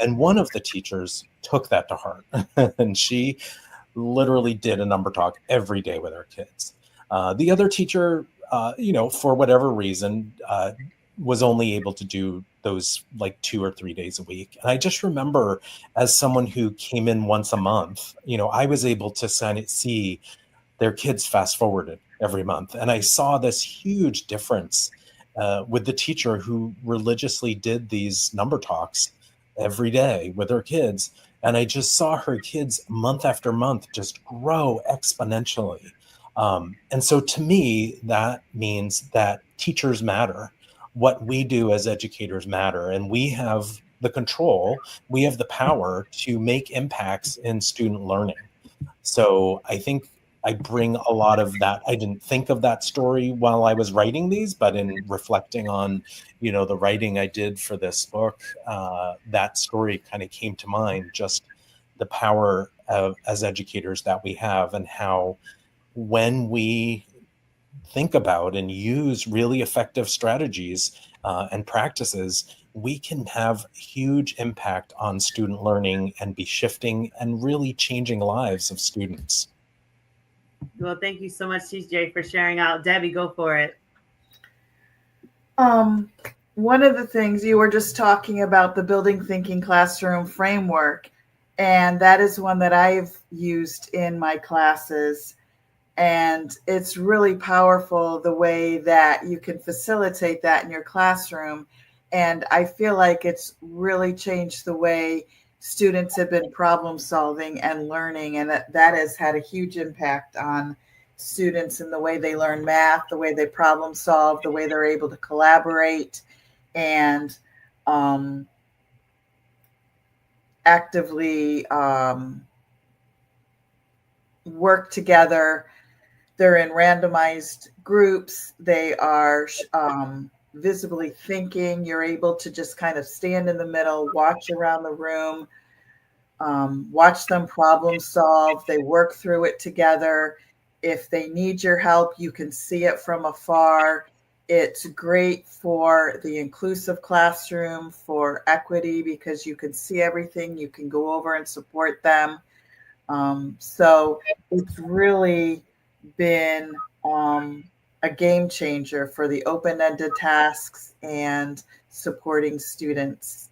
And one of the teachers took that to heart and she literally did a number talk every day with our kids. The other teacher, for whatever reason, was only able to do those like 2 or 3 days a week. And I just remember, as someone who came in once a month, I was able to see their kids fast forwarded every month. And I saw this huge difference with the teacher who religiously did these number talks every day with her kids. And I just saw her kids month after month just grow exponentially. And so to me, that means that teachers matter. What we do as educators matter. And we have the control, we have the power to make impacts in student learning. So I think I bring a lot of that. I didn't think of that story while I was writing these, but in reflecting on, the writing I did for this book, that story kind of came to mind. Just the power of as educators that we have, and how when we think about and use really effective strategies and practices, we can have huge impact on student learning and be shifting and really changing lives of students. Well, thank you so much, TJ, for sharing out. Debbie, go for it. Um, One of the things you were just talking about, the building thinking classroom framework, and that is one that I've used in my classes. And it's really powerful the way that you can facilitate that in your classroom. And I feel like it's really changed the way students have been problem solving and learning. And that has had a huge impact on students in the way they learn math, the way they problem solve, the way they're able to collaborate and um, actively work together. They're in randomized groups. They are visibly thinking. You're able to just kind of stand in the middle, watch around the room, watch them problem solve. They work through it together. If they need your help, you can see it from afar. It's great for the inclusive classroom, for equity, because you can see everything. You can go over and support them. So it's really been a game changer for the open-ended tasks and supporting students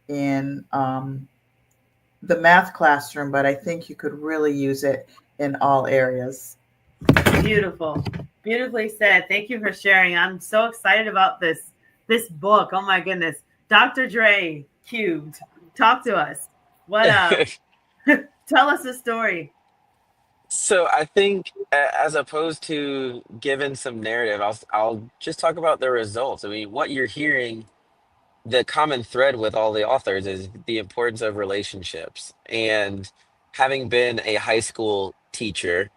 in the math classroom, but I think you could really use it in all areas. Beautiful. Beautifully said. Thank you for sharing. I'm so excited about this book. Oh my goodness. Dr. Dre cubed. Talk to us. What tell us a story. So I think as opposed to giving some narrative, I'll just talk about the results. I mean, what you're hearing, the common thread with all the authors is the importance of relationships. And having been a high school teacher,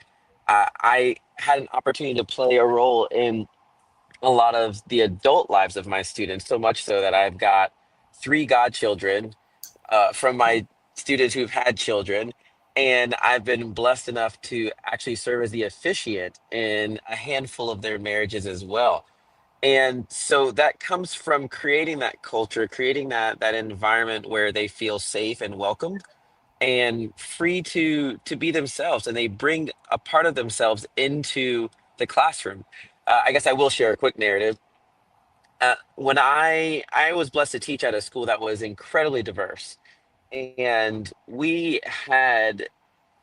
I had an opportunity to play a role in a lot of the adult lives of my students, so much so that I've got three godchildren from my students who've had children. And I've been blessed enough to actually serve as the officiant in a handful of their marriages as well. And so that comes from creating that culture, creating that environment where they feel safe and welcomed and free to be themselves, and they bring a part of themselves into the classroom. I guess I will share a quick narrative. When I was blessed to teach at a school that was incredibly diverse, and we had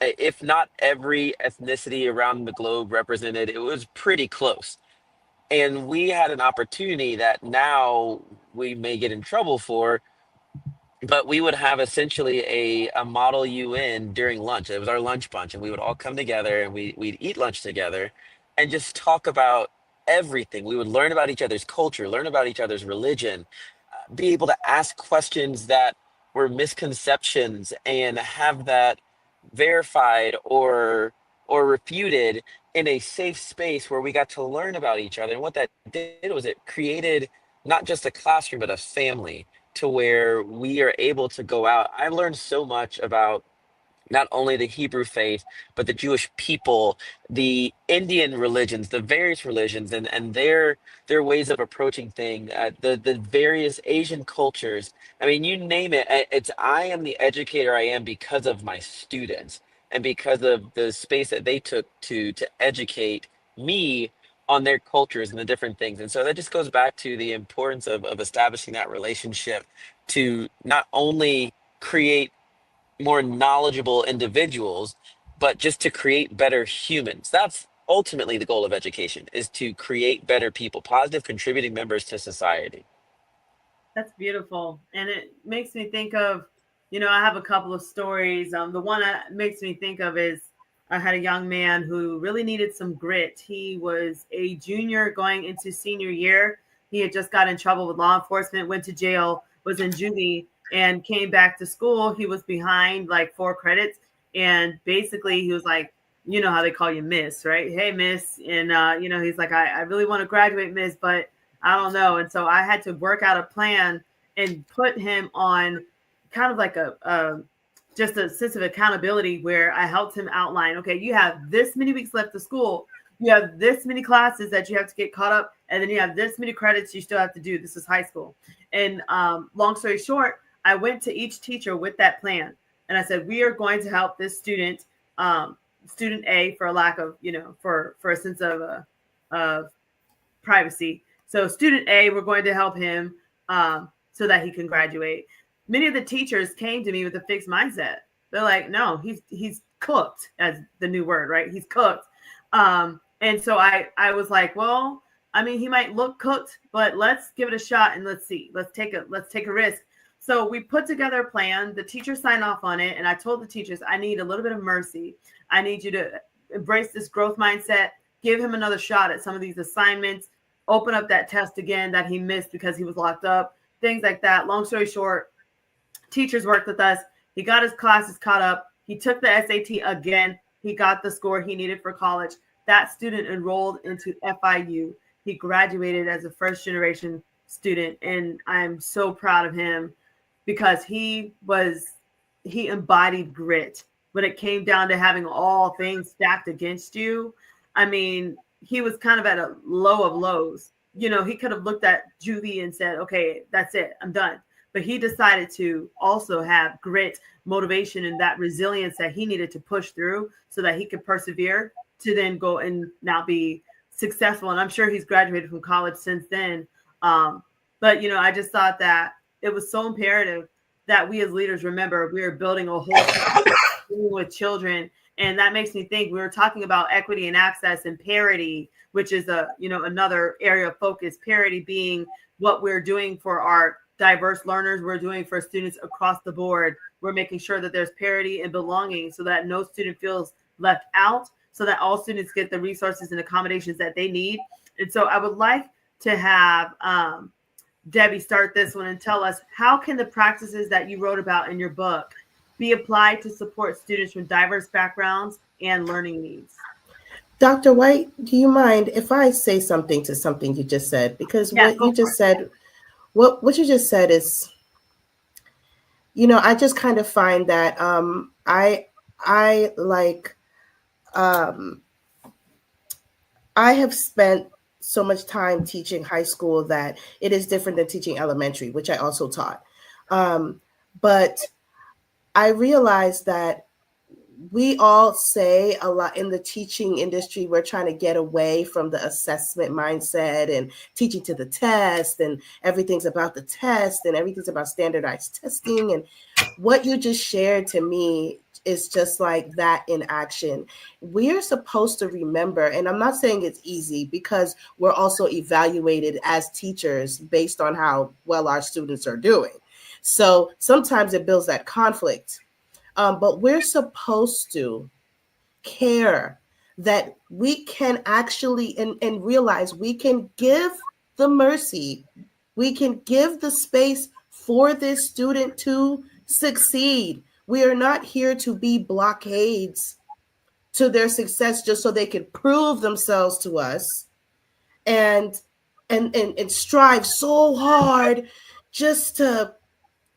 if not every ethnicity around the globe represented, it was pretty close. And we had an opportunity that now we may get in trouble for, but we would have essentially a model UN during lunch. It was our lunch bunch, and we would all come together and we'd eat lunch together and just talk about everything. We would learn about each other's culture, learn about each other's religion, be able to ask questions that were misconceptions and have that verified or refuted in a safe space where we got to learn about each other. And what that did was it created not just a classroom but a family to where we are able to go out. I learned so much about not only the Hebrew faith, but the Jewish people, the Indian religions, the various religions, and their ways of approaching things, the various Asian cultures. I mean, you name it. It's I am the educator I am because of my students and because of the space that they took to educate me on their cultures and the different things. And so that just goes back to the importance of establishing that relationship to not only create more knowledgeable individuals, but just to create better humans. That's ultimately the goal of education, is to create better people, positive contributing members to society. That's beautiful. And it makes me think of, I have a couple of stories. The one that makes me think of is I had a young man who really needed some grit. He was a junior going into senior year. He had just got in trouble with law enforcement, went to jail, was in juvie, and came back to school. He was behind like 4 credits. And basically, he was like, you know how they call you miss, right? Hey, miss. And, he's like, I really want to graduate, miss, but I don't know. And so I had to work out a plan and put him on kind of like a just a sense of accountability where I helped him outline, okay, you have this many weeks left of school. You have this many classes that you have to get caught up. And then you have this many credits you still have to do. This is high school. And long story short, I went to each teacher with that plan. And I said, we are going to help this student, student A, for a lack of, for a sense of privacy. So student A, we're going to help him so that he can graduate. Many of the teachers came to me with a fixed mindset. They're like, no, he's cooked, as the new word, right? He's cooked. And so I was like, well, I mean, he might look cooked, but let's give it a shot and let's see. Let's take a risk. So we put together a plan. The teachers signed off on it. And I told the teachers, I need a little bit of mercy. I need you to embrace this growth mindset, give him another shot at some of these assignments, open up that test again that he missed because he was locked up, things like that. Long story short, teachers worked with us. He got his classes caught up. He took the SAT again. He got the score he needed for college. That student enrolled into FIU. He graduated as a first generation student. And I'm so proud of him because he embodied grit. When it came down to having all things stacked against you, I mean, he was kind of at a low of lows. He could have looked at juvie and said, okay, that's it, I'm done. But he decided to also have grit, motivation, and that resilience that he needed to push through so that he could persevere to then go and now be successful. And I'm sure he's graduated from college since then. But, I just thought that it was so imperative that we as leaders remember we are building a whole with children. And that makes me think we were talking about equity and access and parity, which is another area of focus. Parity being what we're doing for our diverse learners, we're doing for students across the board. We're making sure that there's parity and belonging so that no student feels left out, so that all students get the resources and accommodations that they need. And so I would like to have Debbie start this one and tell us, how can the practices that you wrote about in your book be applied to support students from diverse backgrounds and learning needs? Dr. White, do you mind if I say something to something you just said? Because what you just said is, I just kind of find that I have spent so much time teaching high school that it is different than teaching elementary, which I also taught. But I realized that we all say a lot in the teaching industry, we're trying to get away from the assessment mindset and teaching to the test, and everything's about the test and everything's about standardized testing. And what you just shared to me is just like that in action. We're supposed to remember, and I'm not saying it's easy because we're also evaluated as teachers based on how well our students are doing. So sometimes it builds that conflict. But we're supposed to care that we can actually and realize we can give the mercy, we can give the space for this student to succeed. We are not here to be blockades to their success just so they can prove themselves to us and and strive so hard just to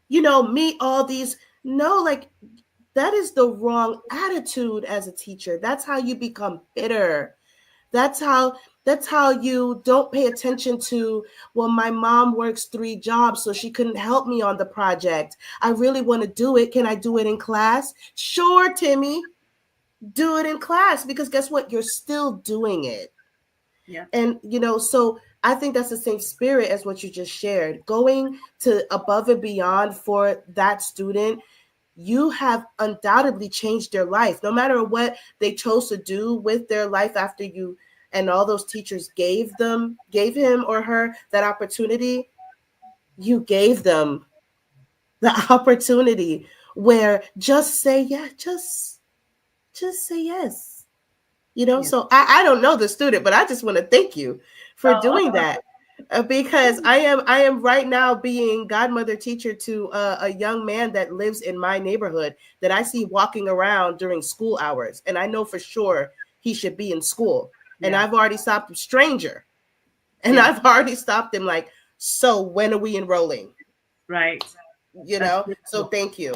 meet all these. No, like, that is the wrong attitude as a teacher. That's how you become bitter. That's how you don't pay attention to, well, my mom works 3 jobs, so she couldn't help me on the project. I really want to do it. Can I do it in class? Sure, Timmy. Do it in class, because guess what? You're still doing it. Yeah. And so I think that's the same spirit as what you just shared. Going to above and beyond for that student, you have undoubtedly changed their life. No matter what they chose to do with their life after you and all those teachers gave him or her that opportunity, you gave them the opportunity where just say yeah, just say yes. Yeah. So I don't know the student, but I just want to thank you for Oh, doing that. Because I am right now being godmother teacher to a young man that lives in my neighborhood that I see walking around during school hours, and I know for sure he should be in school. And yeah. I've already stopped him, stranger, and Yeah. I've already stopped him, like, so when are we enrolling? Right. That's So beautiful. thank you,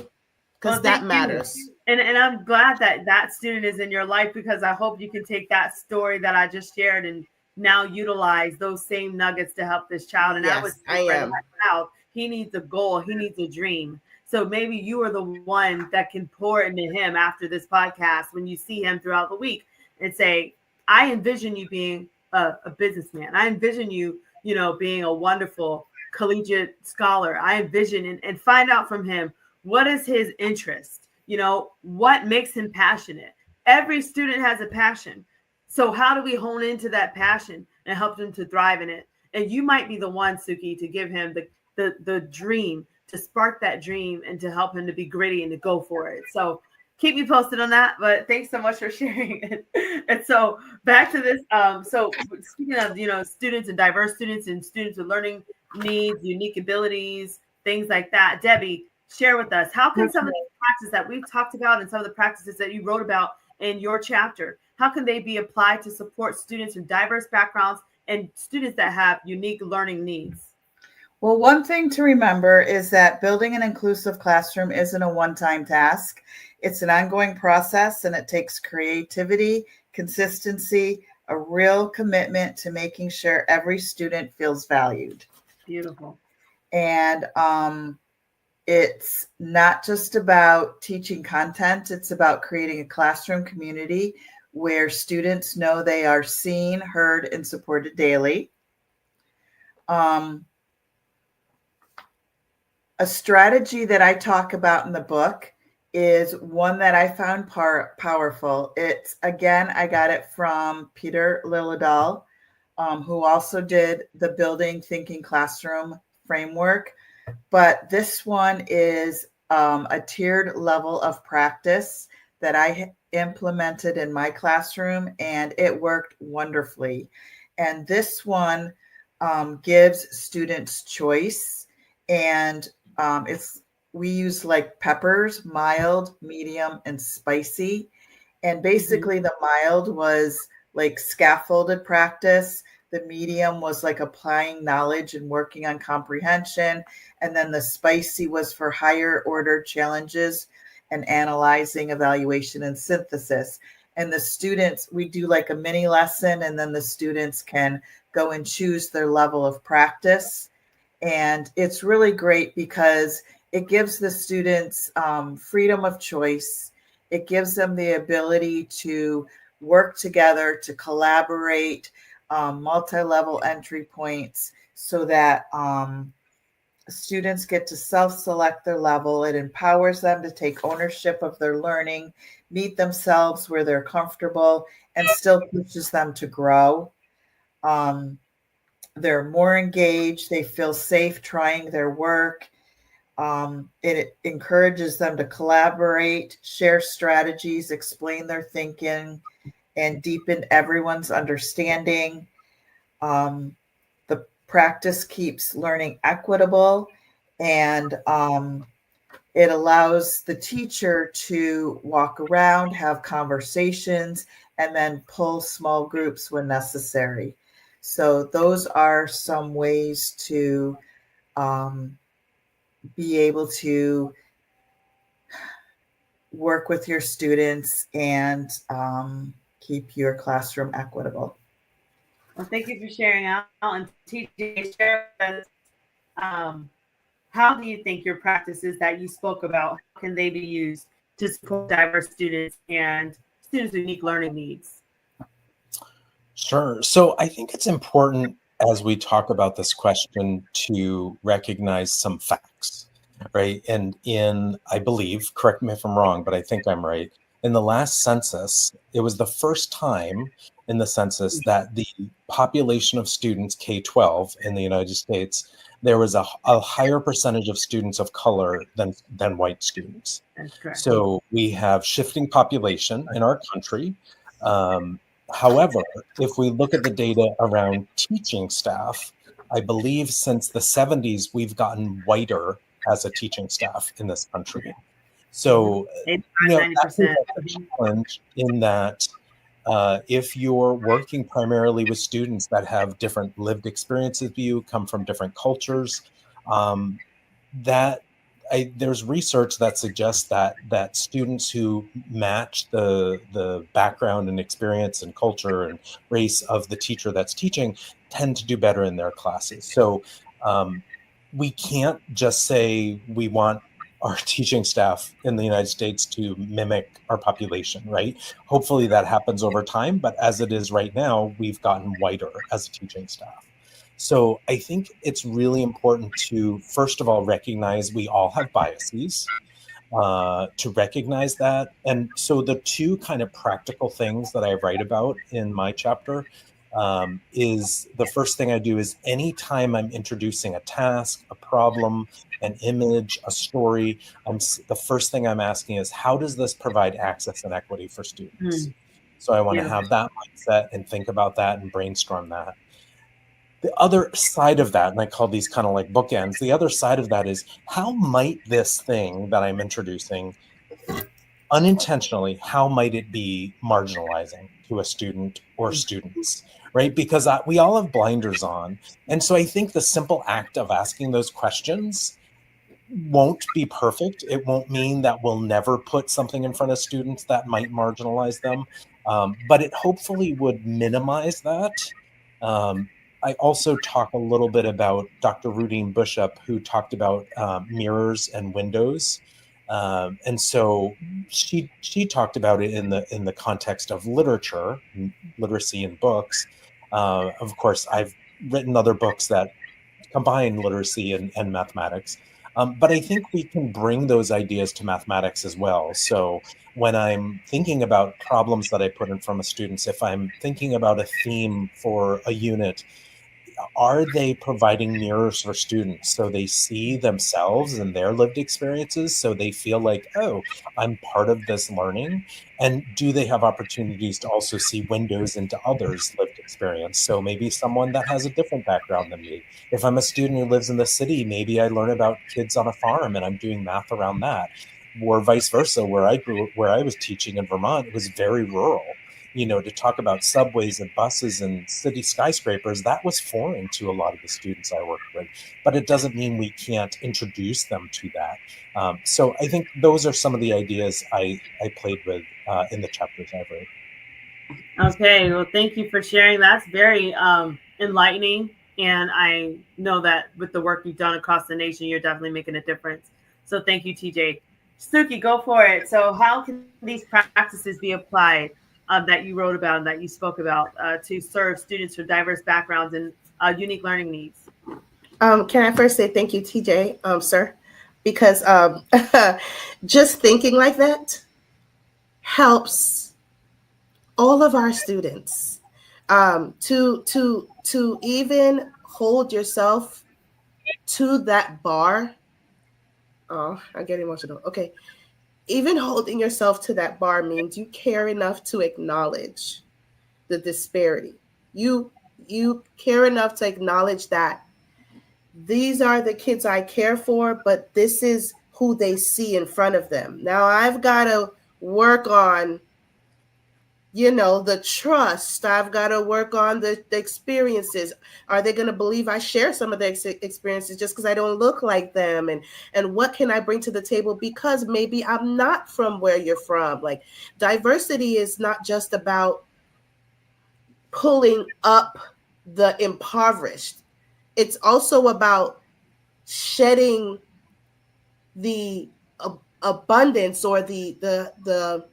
because Well, that thank you. matters. And I'm glad that that student is in your life, because I hope you can take that story that I just shared and now utilize those same nuggets to help this child. And I would Yes, say I for am. that child, he needs a goal, he needs a dream. So maybe you are the one that can pour into him after this podcast when you see him throughout the week and say, I envision you being a businessman. I envision you, being a wonderful collegiate scholar. I envision and find out from him, what is his interest? What makes him passionate? Every student has a passion. So how do we hone into that passion and help them to thrive in it? And you might be the one, Suki, to give him the dream, to spark that dream and to help him to be gritty and to go for it. So keep me posted on that. But thanks so much for sharing it. And so back to this. So speaking of, students and diverse students and students with learning needs, unique abilities, things like that. Debbie, share with us, how can some of the practices that we've talked about and some of the practices that you wrote about in your chapter, how can they be applied to support students from diverse backgrounds and students that have unique learning needs? Well, one thing to remember is that building an inclusive classroom isn't a one-time task. It's an ongoing process, and it takes creativity, consistency, a real commitment to making sure every student feels valued. Beautiful. And it's not just about teaching content, it's about creating a classroom community where students know they are seen, heard, and supported daily. A strategy that I talk about in the book is one that I found powerful. It's, again, I got it from Peter Liljedahl, who also did the Building Thinking Classroom framework. But this one is a tiered level of practice that I implemented in my classroom, and it worked wonderfully. And this one gives students choice, and we use like peppers, mild, medium, and spicy. And basically, the mild was like scaffolded practice. The medium was like applying knowledge and working on comprehension. And then the spicy was for higher order challenges and analyzing, evaluation, and synthesis. And the students, we do like a mini lesson, and then the students can go and choose their level of practice. And it's really great because it gives the students freedom of choice. It gives them the ability to work together, to collaborate, multi-level entry points, so that students get to self-select their level. It empowers them to take ownership of their learning, meet themselves where they're comfortable, and still pushes them to grow. They're more engaged. They feel safe trying their work. It encourages them to collaborate, share strategies, explain their thinking, and deepen everyone's understanding. The practice keeps learning equitable, and it allows the teacher to walk around, have conversations, and then pull small groups when necessary. So those are some ways to be able to work with your students and keep your classroom equitable. Well, thank you for sharing out. And TJ, share with us, how do you think your practices that you spoke about, how can they be used to support diverse students and students with unique learning needs? Sure. So I think it's important as we talk about this question to recognize some facts, right? And I believe, correct me if I'm wrong, but I think I'm right. In the last census, it was the first time in the census that the population of students K-12 in the United States, there was a higher percentage of students of color than white students. That's correct. So we have shifting population in our country. However, if we look at the data around teaching staff, I believe since the 70s, we've gotten whiter as a teaching staff in this country. So, 85, that's 90%. a challenge in that if you're working primarily with students that have different lived experiences with you, come from different cultures, that there's research that suggests that students who match the background and experience and culture and race of the teacher that's teaching tend to do better in their classes. So we can't just say we want our teaching staff in the United States to mimic our population, right? Hopefully that happens over time, but as it is right now, we've gotten whiter as a teaching staff. So I think it's really important to, first of all, recognize we all have biases, to recognize that. And so the two kind of practical things that I write about in my chapter is the first thing I do is anytime I'm introducing a task, a problem, an image, a story, the first thing I'm asking is, how does this provide access and equity for students? So I want to have that mindset and think about that and brainstorm that. The other side of that, and I call these kind of like bookends, the other side of that is, how might this thing that I'm introducing unintentionally, how might it be marginalizing to a student or students, right? Because we all have blinders on. And so I think the simple act of asking those questions won't be perfect. It won't mean that we'll never put something in front of students that might marginalize them, but it hopefully would minimize that. I also talk a little bit about Dr. Rudine Bushup, who talked about mirrors and windows. And so she talked about it in the context of literature, literacy in books. Of course, I've written other books that combine literacy and mathematics. But I think we can bring those ideas to mathematics as well. So when I'm thinking about problems that I put in front of students, if I'm thinking about a theme for a unit, are they providing mirrors for students so they see themselves and their lived experiences, so they feel like, oh, I'm part of this learning? And do they have opportunities to also see windows into others' lived experience? So maybe someone that has a different background than me. If I'm a student who lives in the city, maybe I learn about kids on a farm and I'm doing math around that. Or vice versa, where I was teaching in Vermont, it was very rural. To talk about subways and buses and city skyscrapers, that was foreign to a lot of the students I worked with. But it doesn't mean we can't introduce them to that. So I think those are some of the ideas I played with in the chapters I've written. Okay, well, thank you for sharing. That's very enlightening. And I know that with the work you've done across the nation, you're definitely making a difference. So thank you, TJ. Suki, go for it. So how can these practices be applied that you wrote about and that you spoke about to serve students from diverse backgrounds and unique learning needs? Can I first say thank you, TJ, sir, because just thinking like that helps all of our students to even hold yourself to that bar. Oh, I get emotional. Okay, even holding yourself to that bar means you care enough to acknowledge the disparity. You you care enough to acknowledge that these are the kids I care for, but this is who they see in front of them. Now I've got to work on, the trust. I've got to work on the experiences. Are they going to believe I share some of the experiences just because I don't look like them? And what can I bring to the table because maybe I'm not from where you're from? Like, diversity is not just about pulling up the impoverished. It's also about shedding the abundance or the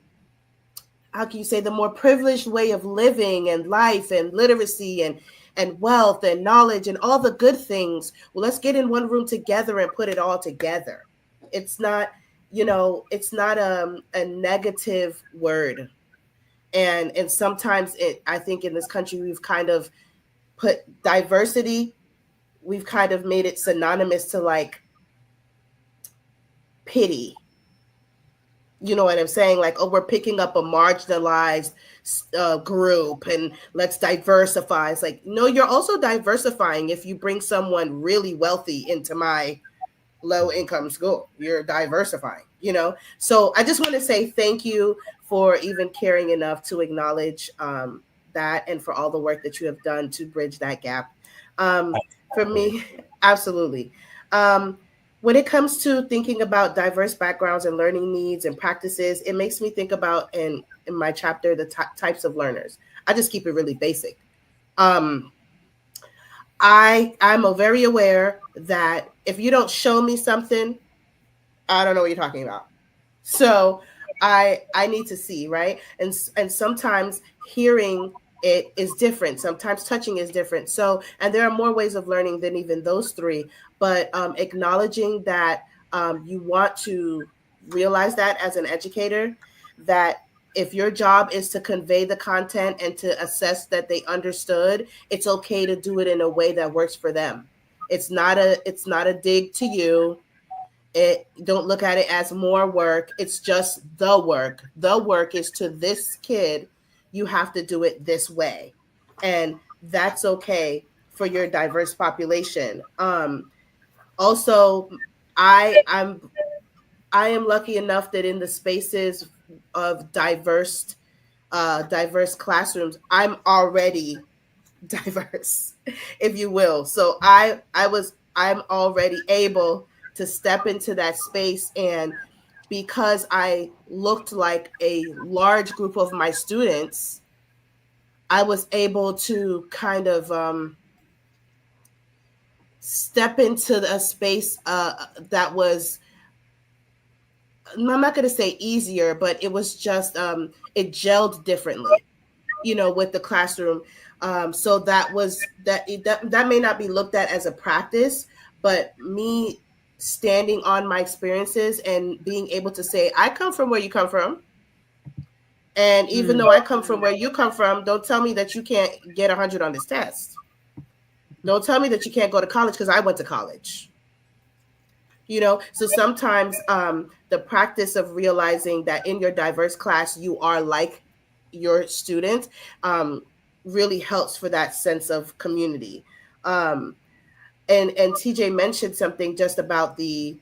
how can you say, the more privileged way of living and life and literacy and wealth and knowledge and all the good things. Well, let's get in one room together and put it all together. It's not, it's not a negative word. And sometimes I think in this country we've kind of put diversity, we've kind of made it synonymous to like pity. You know what I'm saying? Like, oh, we're picking up a marginalized group and let's diversify. It's like, no, you're also diversifying if you bring someone really wealthy into my low income school. You're diversifying. So I just want to say thank you for even caring enough to acknowledge that, and for all the work that you have done to bridge that gap. For me, absolutely. Um, when it comes to thinking about diverse backgrounds and learning needs and practices, it makes me think about in my chapter the types of learners. I just keep it really basic. Um, I'm very aware that if you don't show me something, I don't know what you're talking about. So I need to see, right? And sometimes hearing it is different. Sometimes touching is different. So, and there are more ways of learning than even those three. But acknowledging that you want to realize that as an educator, that if your job is to convey the content and to assess that they understood, it's okay to do it in a way that works for them. It's not a dig to you. It, don't look at it as more work. It's just the work. The work is to this kid. You have to do it this way, and that's okay for your diverse population. Also, I am lucky enough that in the spaces of diverse classrooms, I'm already diverse, if you will. So I'm already able to step into that space, and because I looked like a large group of my students, I was able to kind of step into a space that was, I'm not going to say easier, but it was just it gelled differently, with the classroom. So that may not be looked at as a practice, but me standing on my experiences and being able to say, I come from where you come from. And even though I come from where you come from, don't tell me that you can't get 100 on this test. Don't tell me that you can't go to college because I went to college. So sometimes the practice of realizing that in your diverse class you are like your student really helps for that sense of community. And TJ mentioned something just about the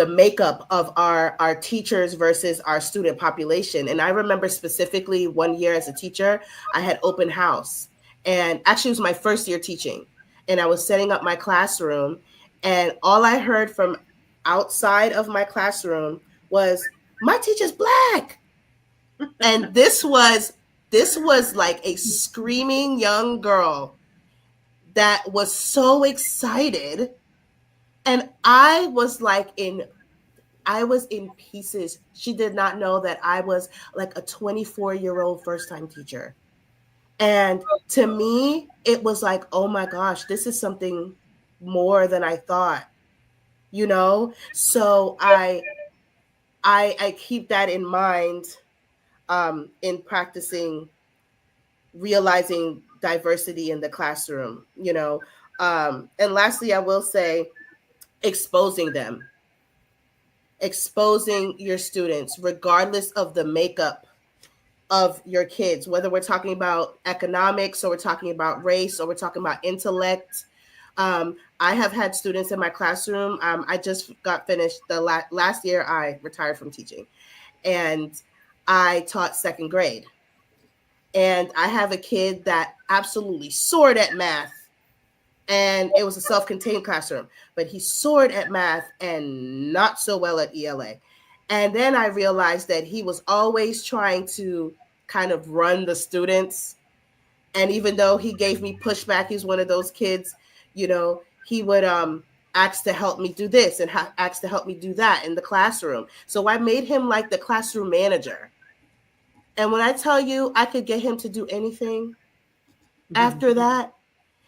makeup of our teachers versus our student population. And I remember specifically one year as a teacher, I had open house, and actually it was my first year teaching, and I was setting up my classroom, and all I heard from outside of my classroom was, my teacher's Black. And this was like a screaming young girl that was so excited, and I was in pieces. She did not know that I was like a 24-year-old first time teacher. And to me, it was like, oh my gosh, this is something more than I thought, you know? So I keep that in mind in practicing realizing diversity in the classroom, you know. And lastly, I will say exposing them, exposing your students, regardless of the makeup of your kids, whether we're talking about economics or we're talking about race or we're talking about intellect. I have had students in my classroom. I just got finished the last year. I retired from teaching, and I taught second grade. And I have a kid that absolutely soared at math, and it was a self-contained classroom, but he soared at math and not so well at ELA. And then I realized that he was always trying to kind of run the students. And even though he gave me pushback, he's one of those kids, you know, he would ask to help me do this and ask to help me do that in the classroom. So I made him like the classroom manager. And when I tell you I could get him to do anything after that,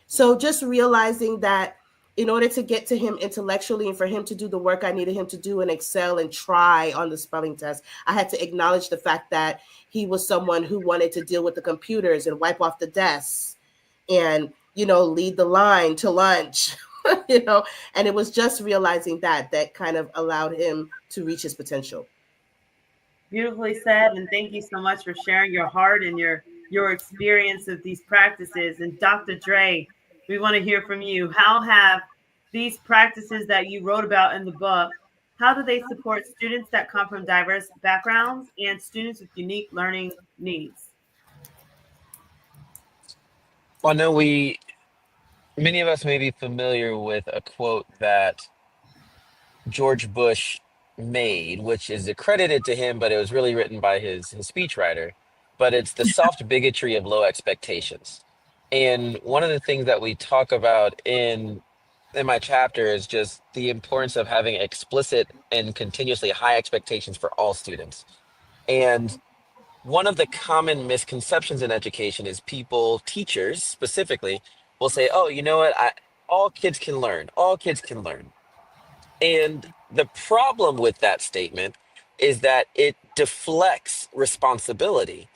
so just realizing that in order to get to him intellectually and for him to do the work I needed him to do and excel and try on the spelling test, I had to acknowledge the fact that he was someone who wanted to deal with the computers and wipe off the desks and, you know, lead the line to lunch, you know, and it was just realizing that kind of allowed him to reach his potential. Beautifully said, and thank you so much for sharing your heart and your experience of these practices. And Dr. Dre, we want to hear from you. How have these practices that you wrote about in the book, how do they support students that come from diverse backgrounds and students with unique learning needs? Well, I know many of us may be familiar with a quote that George Bush made, which is accredited to him, but it was really written by his speechwriter. But it's the soft bigotry of low expectations. And one of the things that we talk about in my chapter is just the importance of having explicit and continuously high expectations for all students. And one of the common misconceptions in education is people, teachers specifically, will say, "Oh, you know what? All kids can learn. All kids can learn." And the problem with that statement is that it deflects responsibility.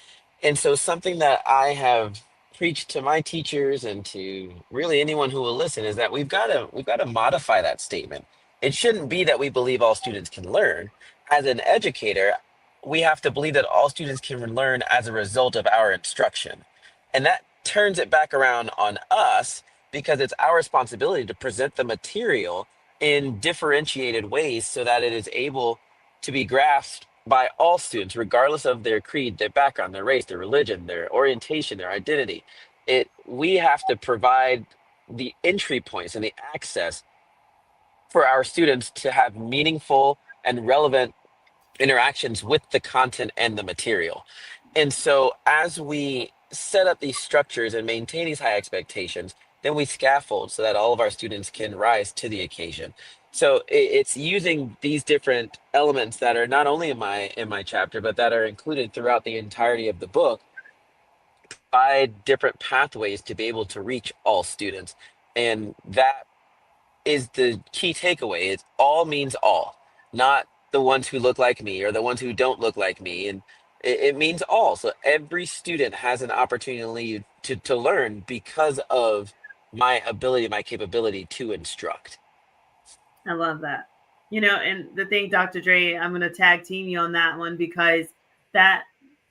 And so, something that I have preached to my teachers and to really anyone who will listen is that we've got to modify that statement. It shouldn't be that we believe all students can learn. As an educator, we have to believe that all students can learn as a result of our instruction. And that turns it back around on us because it's our responsibility to present the material in differentiated ways so that it is able to be grasped by all students, regardless of their creed, their background, their race, their religion, their orientation, their identity. We have to provide the entry points and the access for our students to have meaningful and relevant interactions with the content and the material. And so as we set up these structures and maintain these high expectations, then we scaffold so that all of our students can rise to the occasion. So it's using these different elements that are not only in my chapter, but that are included throughout the entirety of the book, by different pathways to be able to reach all students. And that is the key takeaway. It all means all, not the ones who look like me or the ones who don't look like me. And it means all. So every student has an opportunity to learn because of my ability, my capability to instruct. I love that. You know, and the thing, Dr. Dre, I'm going to tag team you on that one because that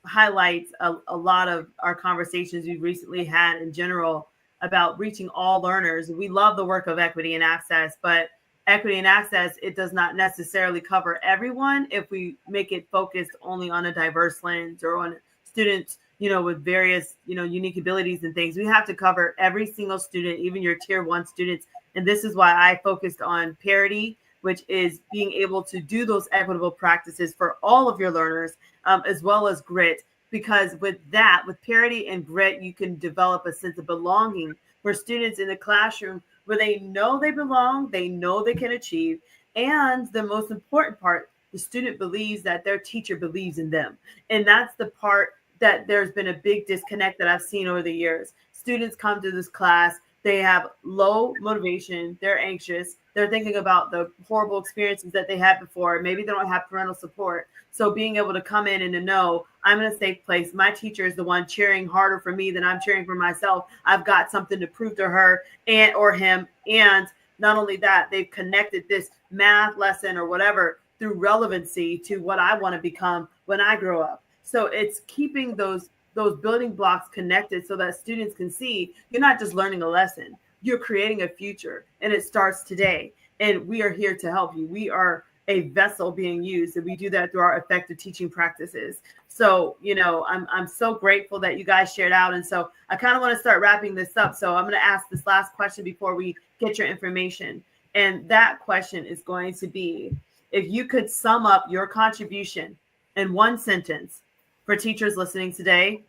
highlights a lot of our conversations we've recently had in general about reaching all learners. We love the work of equity and access, but equity and access, it does not necessarily cover everyone if we make it focused only on a diverse lens or on students, you know, with various, you know, unique abilities and things. We have to cover every single student, even your tier one students. And this is why I focused on parity, which is being able to do those equitable practices for all of your learners, as well as grit. Because with that, with parity and grit, you can develop a sense of belonging for students in the classroom where they know they belong, they know they can achieve. And the most important part, the student believes that their teacher believes in them. And that's the part that there's been a big disconnect that I've seen over the years. Students come to this class, they have low motivation, they're anxious, they're thinking about the horrible experiences that they had before. Maybe they don't have parental support. So being able to come in and to know I'm in a safe place. My teacher is the one cheering harder for me than I'm cheering for myself. I've got something to prove to her and or him. And not only that, they've connected this math lesson or whatever through relevancy to what I want to become when I grow up. So it's keeping those building blocks connected so that students can see you're not just learning a lesson, you're creating a future, and it starts today. And we are here to help you. We are a vessel being used, and we do that through our effective teaching practices. So, I'm so grateful that you guys shared out. And so I kind of want to start wrapping this up. So I'm going to ask this last question before we get your information. And that question is going to be, if you could sum up your contribution in one sentence for teachers listening today,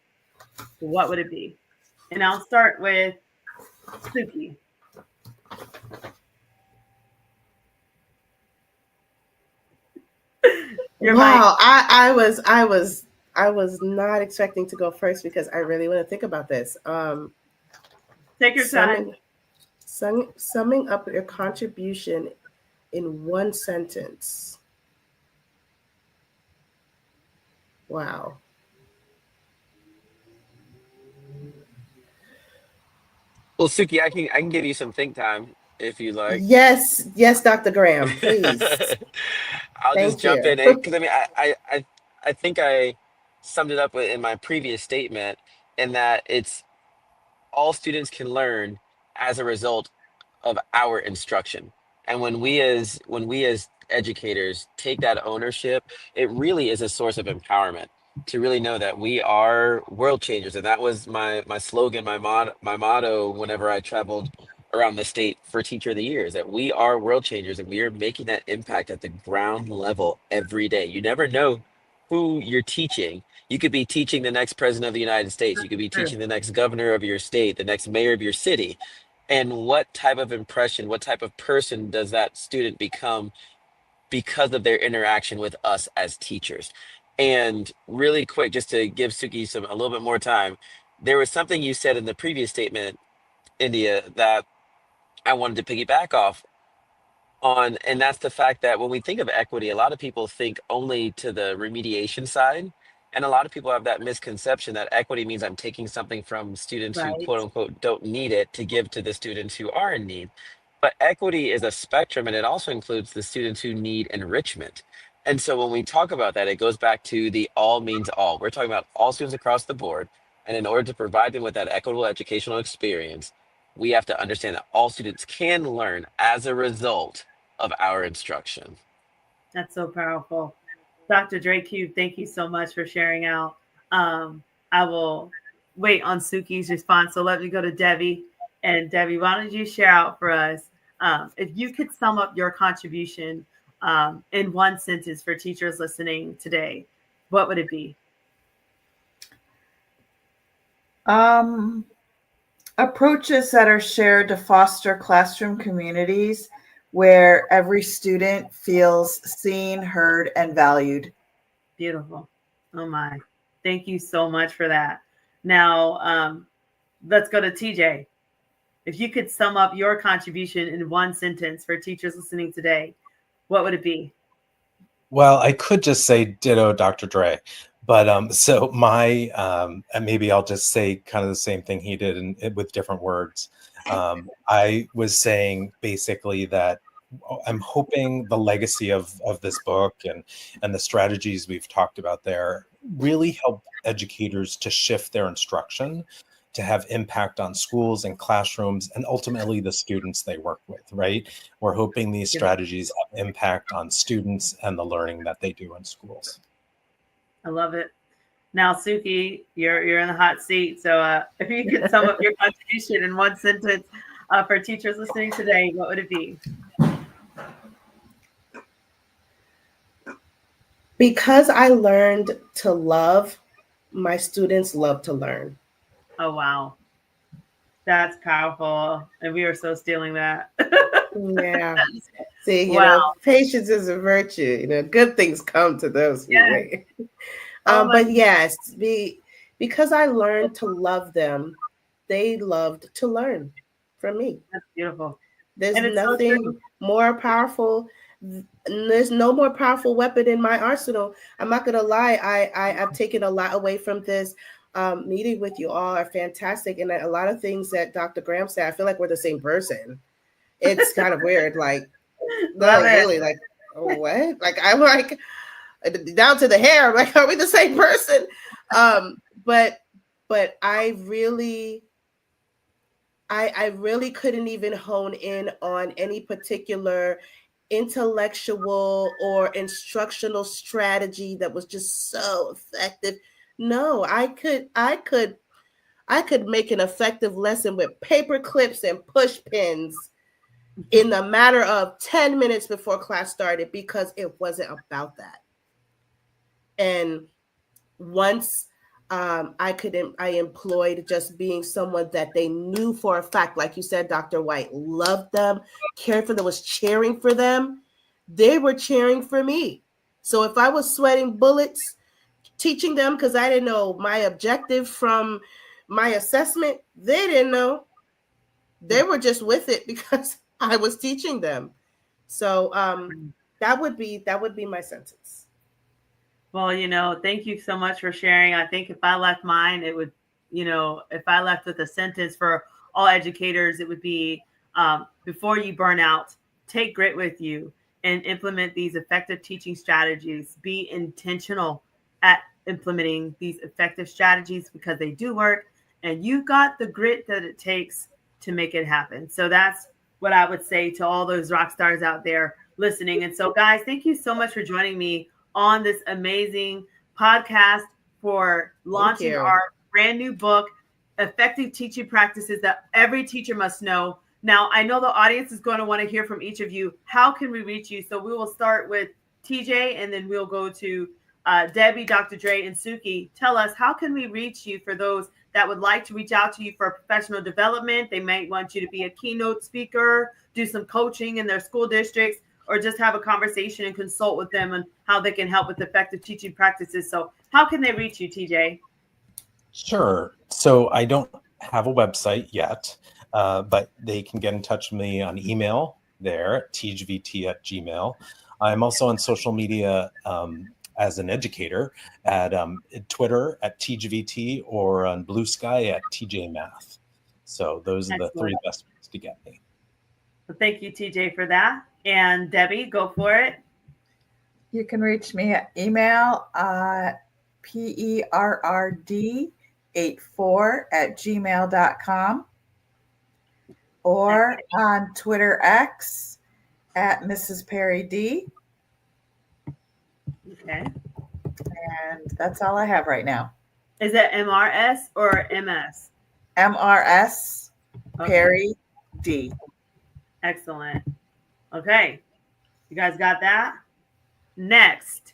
what would it be? And I'll start with Suki. Wow, I was not expecting to go first because I really want to think about this. Take your time. Summing up your contribution in one sentence. Wow. Well, Suki, I can give you some think time if you like. Yes, Dr. Graham, please. I'll just jump in because I mean I think I summed it up in my previous statement in that it's all students can learn as a result of our instruction. And when we as educators take that ownership, it really is a source of empowerment to really know that we are world changers. And that was my slogan, my motto whenever I traveled around the state for Teacher of the Year, is that we are world changers and we are making that impact at the ground level every day. You never know who you're teaching. You could be teaching the next president of the United States. You could be teaching the next governor of your state, the next mayor of your city. And what type of impression, what type of person does that student become because of their interaction with us as teachers? And really quick, just to give Suki a little bit more time, there was something you said in the previous statement, India, that I wanted to piggyback off on, and that's the fact that when we think of equity, a lot of people think only to the remediation side. And a lot of people have that misconception that equity means I'm taking something from students who Right. quote unquote don't need it to give to the students who are in need. But equity is a spectrum and it also includes the students who need enrichment. And so when we talk about that, it goes back to the all means all. We're talking about all students across the board. And in order to provide them with that equitable educational experience, we have to understand that all students can learn as a result of our instruction. That's so powerful. Dr. Drake Cube, thank you so much for sharing out. I will wait on Suki's response. So let me go to Debbie. And Debbie, why don't you share out for us? If you could sum up your contribution in one sentence for teachers listening today, what would it be? Approaches that are shared to foster classroom communities where every student feels seen, heard, and valued. Beautiful. Oh my. Thank you so much for that. Now, let's go to TJ. If you could sum up your contribution in one sentence for teachers listening today, what would it be? Well, I could just say ditto, Dr. Dre, but so my and maybe I'll just say kind of the same thing he did with different words. I was saying basically that I'm hoping the legacy of this book and the strategies we've talked about there really help educators to shift their instruction to have impact on schools and classrooms and ultimately the students they work with, right? We're hoping these strategies have impact on students and the learning that they do in schools. I love it. Now, Suki, you're in the hot seat. So if you could sum up your contribution in one sentence for teachers listening today, what would it be? Because I learned to love, my students love to learn. Oh, wow. That's powerful. And we are so stealing that. Yeah. See, you know, patience is a virtue. You know, good things come to those who wait. But yes, Because I learned to love them, they loved to learn from me. That's beautiful. There's And it's so nothing true. more powerful. There's no more powerful weapon in my arsenal. I'm not gonna lie. I've taken a lot away from this meeting with you all. Are fantastic, and a lot of things that Dr. Graham said. I feel like we're the same person. It's kind of weird. Like, no, Love it. really, like, what? Like, I'm like down to the hair. I'm like, are we the same person? But I really I really couldn't even hone in on any particular intellectual or instructional strategy that was just so effective. No, I could make an effective lesson with paper clips and push pins in the matter of 10 minutes before class started because it wasn't about that. And once I employed just being someone that they knew for a fact, like you said, Dr. White, loved them, cared for them, was cheering for them. They were cheering for me. So if I was sweating bullets teaching them because I didn't know my objective from my assessment, they didn't know. They were just with it because I was teaching them. So that would be my sentence. Well, thank you so much for sharing. I think if I left mine, it would, if I left with a sentence for all educators, it would be before you burn out, take grit with you and implement these effective teaching strategies. Be intentional at implementing these effective strategies because they do work and you've got the grit that it takes to make it happen. So that's what I would say to all those rock stars out there listening. And so, guys, thank you so much for joining me on this amazing podcast for launching our brand new book, Effective Teaching Practices That Every Teacher Must Know. Now, I know the audience is going to want to hear from each of you. How can we reach you? So we will start with TJ and then we'll go to Debbie, Dr. Dre, and Suki. Tell us, how can we reach you for those that would like to reach out to you for professional development? They might want you to be a keynote speaker, do some coaching in their school districts, or just have a conversation and consult with them on how they can help with effective teaching practices. So how can they reach you, TJ? Sure. So I don't have a website yet, but they can get in touch with me on email there at teachvt@gmail. I'm also on social media as an educator at Twitter at teachvt or on Blue Sky at tjmath. So those are the three best ways to get me. Well, thank you, TJ, for that. And Debbie, go for it. You can reach me at email perrd84@gmail.com or on Twitter X at Mrs. Perry D. Okay. And that's all I have right now. Is it MRS or MS? MRS Perry D. Excellent. Okay. You guys got that? Next,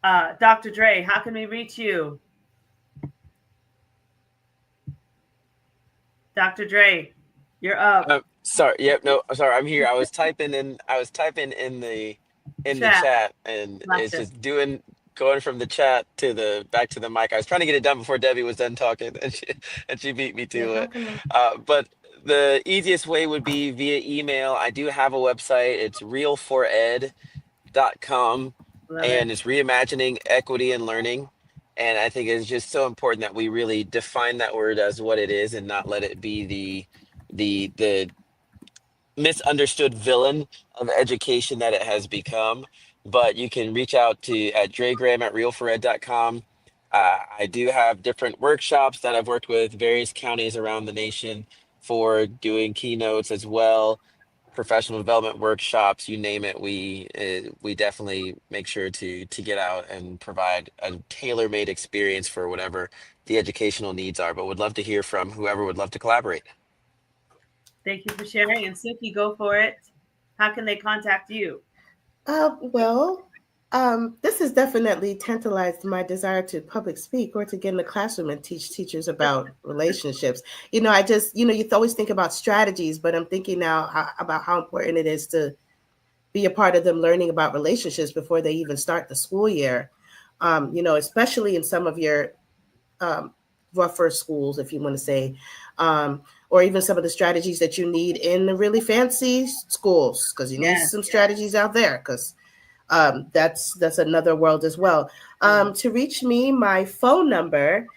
Dr. Dre, how can we reach you? Dr. Dre, you're up. Sorry. Yep. No. Sorry. I'm here. I was typing in the chat, and it's just going from the chat to the back to the mic. I was trying to get it done before Debbie was done talking, and she beat me to it. But the easiest way would be via email. I do have a website. It's realfored.com, and it's reimagining equity and learning. And I think it's just so important that we really define that word as what it is and not let it be the misunderstood villain of education that it has become. But you can reach out to at dregraham at realfored.com. I do have different workshops that I've worked with various counties around the nation for doing keynotes as well, professional development workshops, you name it. We definitely make sure to get out and provide a tailor-made experience for whatever the educational needs are. But would love to hear from whoever would love to collaborate. Thank you for sharing. And Suki, go for it. How can they contact you? This has definitely tantalized my desire to public speak or to get in the classroom and teach teachers about relationships. I just, you always think about strategies, but I'm thinking now about how important it is to be a part of them learning about relationships before they even start the school year. Especially in some of your rougher schools, if you want to say, or even some of the strategies that you need in the really fancy schools, because you need some strategies out there, because that's another world as well. To reach me, my phone number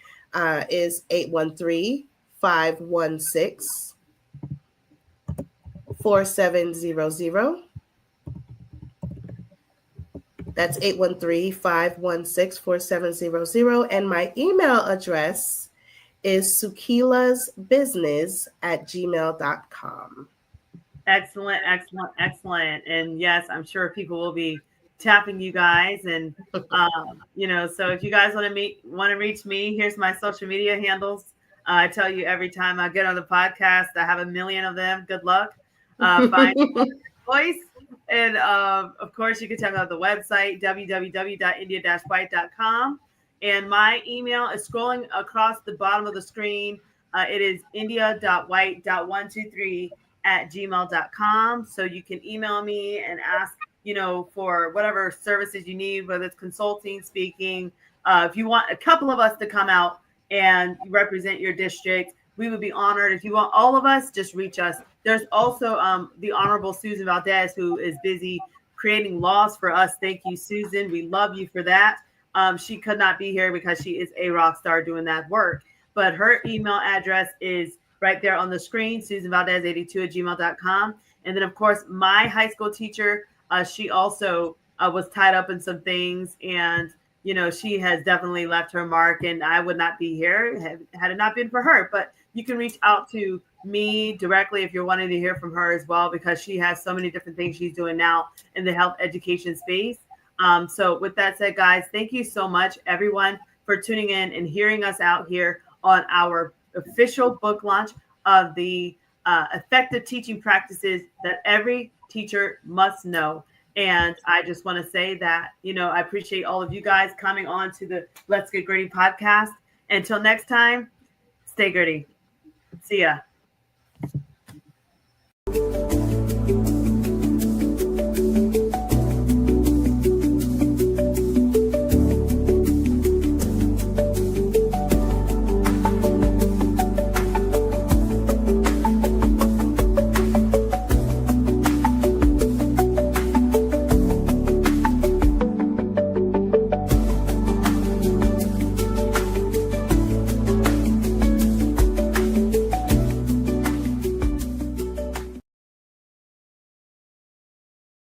is 813-516-4700. That's 813-516-4700. And my email address is sukilasbusiness@gmail.com. Excellent, excellent, excellent. And yes, I'm sure people will be tapping you guys. And so if you guys want to reach me, here's my social media handles. I tell you every time I get on the podcast, I have a million of them. Good luck. Find voice. And of course, you can check out the website, www.india-white.com. And my email is scrolling across the bottom of the screen. It is india.white.123@gmail.com. So you can email me and ask, for whatever services you need, whether it's consulting, speaking. If you want a couple of us to come out and represent your district, we would be honored. If you want all of us, just reach us. There's also the Honorable Susan Valdez, who is busy creating laws for us. Thank you, Susan. We love you for that. She could not be here because she is a rock star doing that work. But her email address is right there on the screen, susanvaldez82@gmail.com. And then, of course, my high school teacher, she also was tied up in some things. And, she has definitely left her mark. And I would not be here had it not been for her. But you can reach out to me directly if you're wanting to hear from her as well, because she has so many different things she's doing now in the health education space. So with that said, guys, thank you so much, everyone, for tuning in and hearing us out here on our official book launch of the effective teaching practices that every teacher must know. And I just want to say that, I appreciate all of you guys coming on to the Let's Get Gritty podcast. Until next time, stay gritty. See ya.